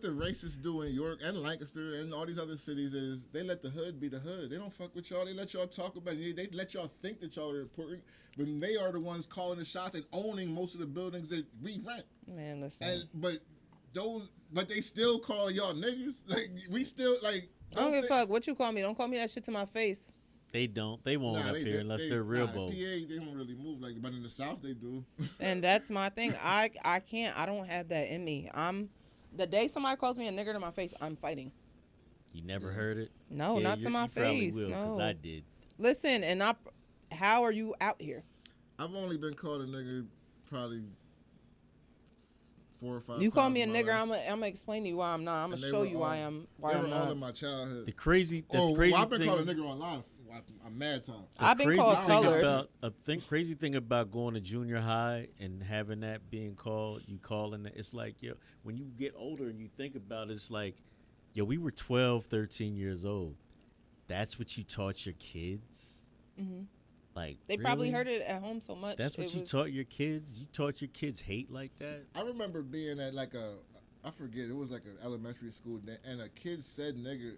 the racists do in York and Lancaster and all these other cities is they let the hood be the hood. They don't fuck with y'all. They let y'all talk about it. They let y'all think that y'all are important, but they are the ones calling the shots and owning most of the buildings that we rent. Man, listen. But they still call y'all niggas. Like, we still like. I don't give a fuck what you call me. Don't call me that shit to my face. They don't. They won't Nah, up here unless they're real bold. PA, they don't really move like that, but in the South they do. And that's my thing. I can't. I don't have that in me. The day somebody calls me a nigger to my face, I'm fighting. You never heard it? No, Yeah, not to my you probably face. will, 'cause No. I did. Listen, and how are you out here? I've only been called a nigga probably 4 or 5 You call times me a in my nigger, life. I'm gonna explain to you why I'm not. I'm And gonna they show were you all- why I'm They were all not. in my childhood. The crazy Well, I've been thing. called a nigger online a mad time. I've been crazy called thing colored. Crazy thing about going to junior high and having that being called, you calling it, it's like, yo, when you get older and you think about it, it's like, yo, we were 12, 13 years old. That's what you taught your kids? Hmm. Like, They probably really? heard it at home so much. That's what it you was- taught your kids? You taught your kids hate like that? I remember being at like I forget, it was like an elementary school, and a kid said nigger,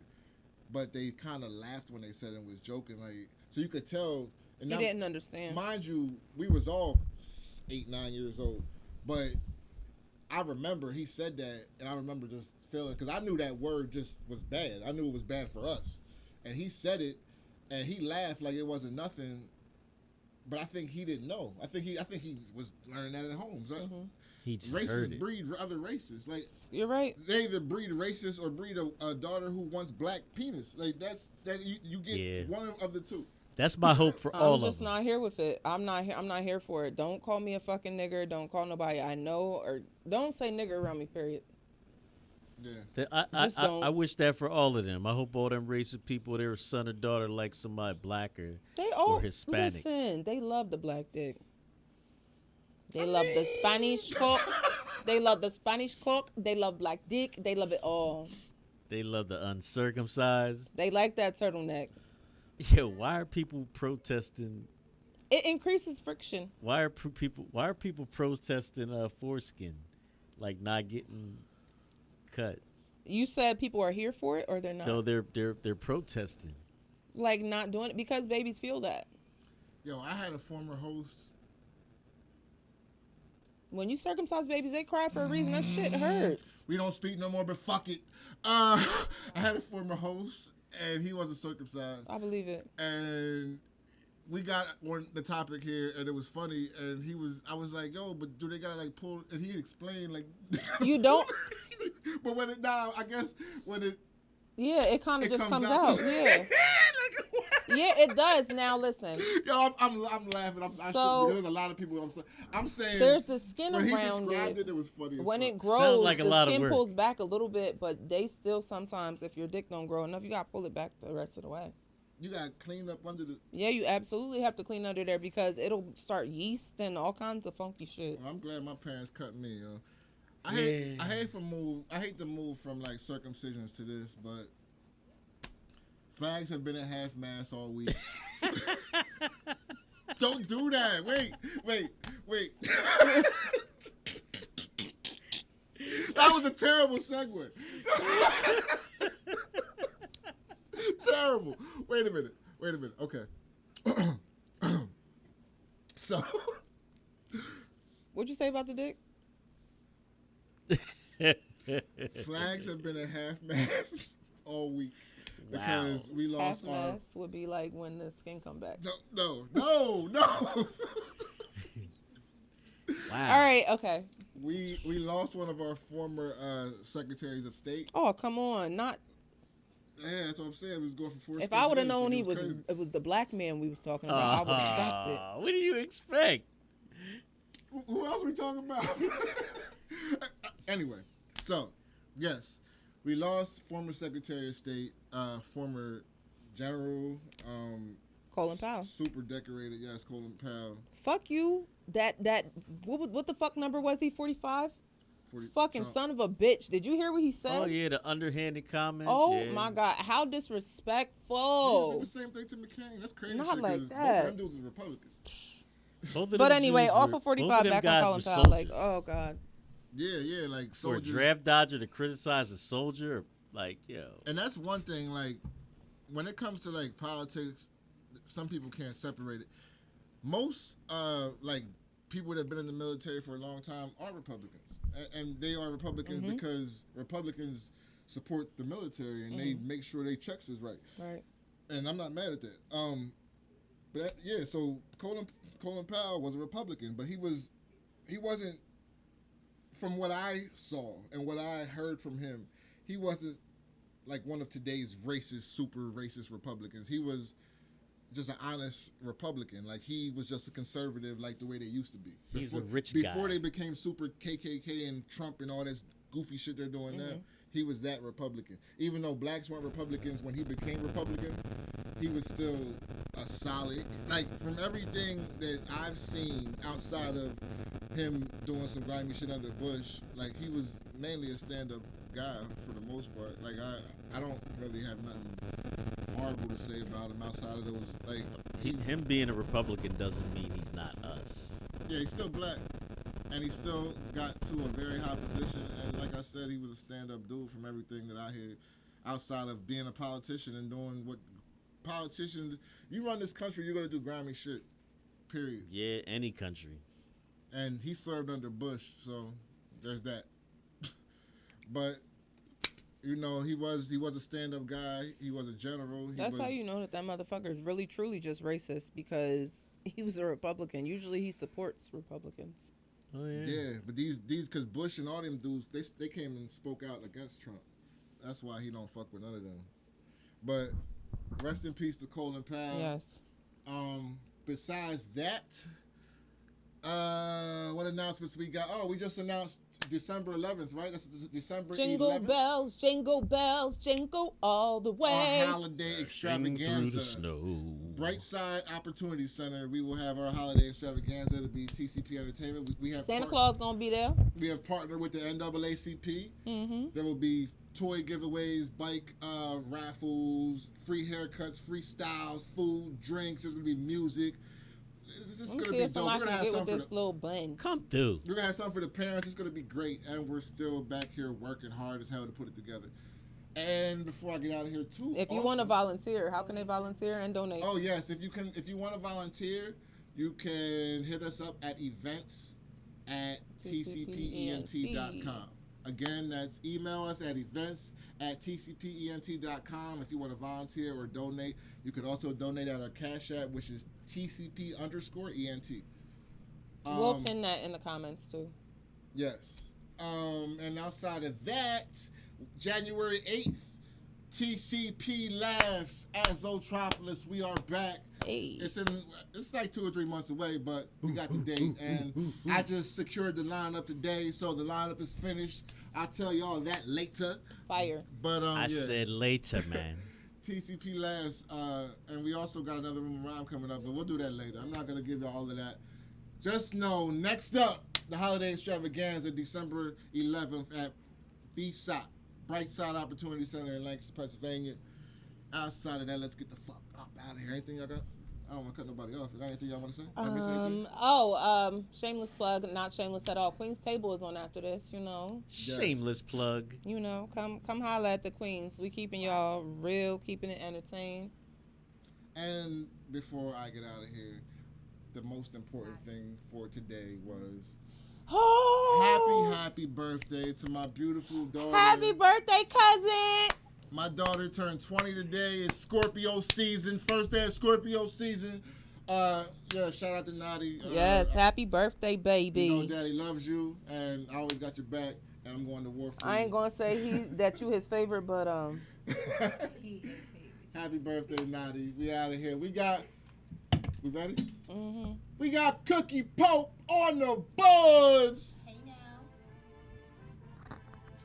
but they kind of laughed when they said it and was joking. Like, so you could tell. And He now, didn't understand. mind you, we was all 8, 9 years old, but I remember he said that, and I remember just feeling, because I knew that word just was bad. I knew it was bad for us, and he said it, and he laughed like it wasn't nothing. But I think he didn't know. I think he was learning that at home. So He just heard races it. breed other races. Like, You're right. they either breed racist or breed a daughter who wants black penis. Like, that you get Yeah. one of the two. That's my hope for all I'm of just them. not here with it. I'm not here for it. Don't call me a fucking nigger. Don't call nobody I know, or don't say nigger around me. Period. Yeah. Just don't. I wish that for all of them. I hope all them racist people, their son or daughter like somebody black or They all Hispanic. Listen. They love the black dick. They love the Spanish cock. They love the Spanish cock. They love black dick. They love it all. they love the uncircumcised. They like that turtleneck. Yo, why are people protesting? It increases friction. Why are people protesting foreskin, like not getting cut? You said people are here for it, or they're not. No, they're protesting. Like not doing it because babies feel that. Yo, I had a former host. When you circumcise babies, they cry for a reason. That shit hurts. We don't speak no more, but fuck it. I had a former host, and he wasn't circumcised. I believe it. And we got on the topic here, and it was funny. And I was like, yo, but do they gotta like pull? And he explained like, You don't. But when it now, I guess when it Yeah, it kind of it just comes out. Yeah. Yeah, it does. Now listen. Yo, I'm laughing. I So- there's a lot of people. I'm saying There's the skin when he around described it. it was funny. As When fuck. it grows, like a the lot of skin work. pulls back a little bit, but they still sometimes, if your dick don't grow enough, you gotta pull it back the rest of the way. You got to clean up under the. Yeah, you absolutely have to clean under there because it'll start yeast and all kinds of funky shit. I'm glad my parents cut me. Yo. I Yeah. hate to move from like circumcisions to this, but flags have been at half mast all week. Don't do that. Wait. That was a terrible segue. Terrible. Wait a minute. Okay. So, What'd you say about the dick? flags have been at half mast all week because we lost Half our. mass would be like when the skin come back. No. Wow. All right, okay. We lost one of our former secretaries of state. Oh, come on. Not Yeah, that's what I'm saying. We was going for 4 if I would have days, known like, it was crazy. the black man we was talking about, I would have stopped it. What do you expect? Who else we talking about? Anyway, so yes, we lost former Secretary of State, former General, Colin Powell. super decorated. Yes, Colin Powell. Fuck you. What the fuck number was he? 45? 40 Fucking Trump. son of a bitch. Did you hear what he said? Oh yeah, the underhanded comments. Oh yeah. my god, how He disrespectful. did the same thing to McCain. That's crazy. Not shit, like 'cause that. Both of them dudes is Republicans. Both of But them anyway, Jews off were- of both 45 them back guys on Colin were Powell. Like, soldiers. oh god. Yeah, like For a soldiers. draft dodger to criticize a soldier, like yo. And that's one thing. Like when it comes to like politics, some people can't separate it. Most like people that have been in the military for a long time are Republicans, and they are Republicans because Republicans support the military and they make sure their checks is right. Right. And I'm not mad at that. But yeah, so Colin Powell was a Republican, but he wasn't. From what I saw and what I heard from him, he wasn't like one of today's super racist Republicans. He was just an honest Republican. Like he was just a conservative, like the way they used to be. He's a rich guy. Before they became super KKK and Trump and all this goofy shit they're doing now. He was that Republican. Even though blacks weren't Republicans when he became Republican, he was still a solid. Like from everything that I've seen outside of him doing some grimy shit under Bush, like he was mainly a stand-up guy for the most part. Like I don't really have nothing horrible to say about him outside of those. Like Him being a Republican doesn't mean he's not us. yeah, he's still black. And he still got to a very high position. And like I said, he was a stand-up dude from everything that I hear outside of being a politician and doing what politicians... You run this country, you're going to do grimy shit, period. Yeah, any country. And he served under Bush, so there's that. But, you know, he was a stand-up guy. He was a general. That's how you know that motherfucker is really truly just racist because he was a Republican. Usually he supports Republicans. Oh yeah. Yeah, but these because Bush and all them dudes, they came and spoke out against Trump. That's why he don't fuck with none of them. But rest in peace to Colin Powell. Yes. Besides that, what announcements we got? Oh, we just announced December 11th, right? That's December 11th. Jingle bells, jingle all the way. Our holiday Through extravaganza. the snow. Brightside Opportunity Center. We will have our holiday extravaganza. It'll be TCP Entertainment. We have Santa Claus gonna be there. We have partnered with the NAACP. Mm-hmm. There will be toy giveaways, bike raffles, free haircuts, freestyles, food, drinks. There's gonna be music. It's Let me gonna see be if dope. We're somebody gonna can have get with something. this little bun. Come through. We're gonna have something for the parents. It's gonna be great, and we're still back here working hard as hell to put it together. And before I get out of here too, If you also- want to volunteer, how can they volunteer and donate? Oh yes, if you want to volunteer, you can hit us up at at tcpent.com. Again, that's email us at events@tcpent.com. If you want to volunteer or donate, you can also donate at our Cash App, which is TCP_ENT. We'll pin that in the comments too. Yes. And outside of that, January 8th, TCP Laughs at Zootropolis. We are back. Hey. It's like 2 or 3 months away, but we got the date, and I just secured the lineup today, so the lineup is finished. I'll tell y'all that later. Fire. But I said later, man. TCP Laughs, and we also got another Room of Rhyme coming up, but we'll do that later. I'm not gonna give y'all all of that. Just know, next up, the holiday extravaganza, December 11th at BSOP, Brightside Opportunity Center in Lancaster, Pennsylvania. Outside of that, let's get the fuck up out of here. Anything y'all got? I don't want to cut nobody off. Is there anything y'all want to say? Did I miss anything? Shameless plug, not shameless at all. Queen's Table is on after this, you know. Yes. Shameless plug. You know, come holla at the Queens. We keeping y'all real, keeping it entertained. And before I get out of here, the most important thing for today was happy birthday to my beautiful daughter. Happy birthday, cousin. My daughter turned 20 today. It's Scorpio season. First day of Scorpio season. Shout out to Nadi. Yes, happy birthday, baby. You know Daddy loves you, and I always got your back, and I'm going to war for you. I ain't gonna say that you his favorite, but Happy birthday, Nadi. We out of here. We ready? Mm-hmm. We got Cookie Pope on the boards. Hey now.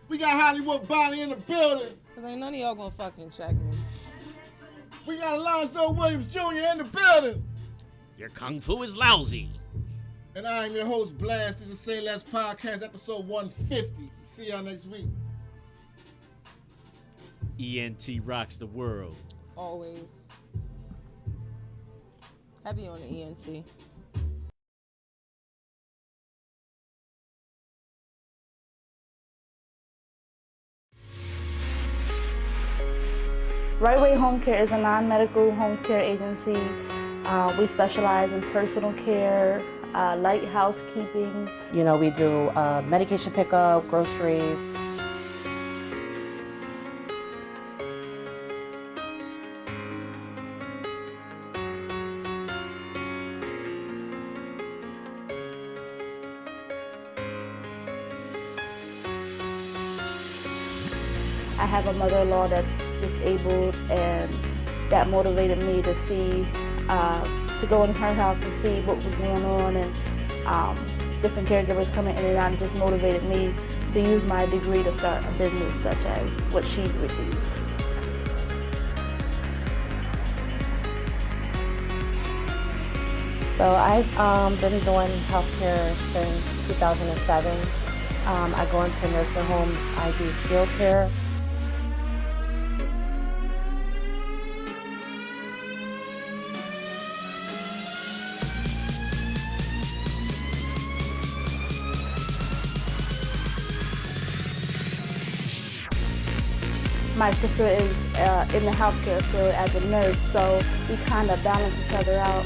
We got Hollywood Bonnie in the building. Cause ain't none of y'all gonna fucking check me. We got Alonzo Williams Jr. in the building. Your kung fu is lousy. And I am your host, Blast. This is Say Less Podcast, episode 150. See y'all next week. ENT rocks the world. Always. Heavy on the ENT. Right Way Home Care is a non-medical home care agency. We specialize in personal care, light housekeeping. You know, we do medication pickup, groceries. I have a mother-in-law that's disabled, and that motivated me to to go in her house and see what was going on, and different caregivers coming in and out, and just motivated me to use my degree to start a business such as what she receives. So I've been doing healthcare since 2007. I go into nursing homes. I do skilled care. My sister is in the healthcare field as a nurse, so we kind of balance each other out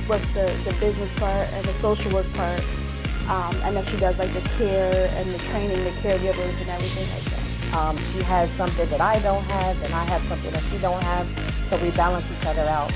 with the business part and the social work part. And then she does like the care and the training, the caregivers and everything like that. She has something that I don't have, and I have something that she don't have, so we balance each other out.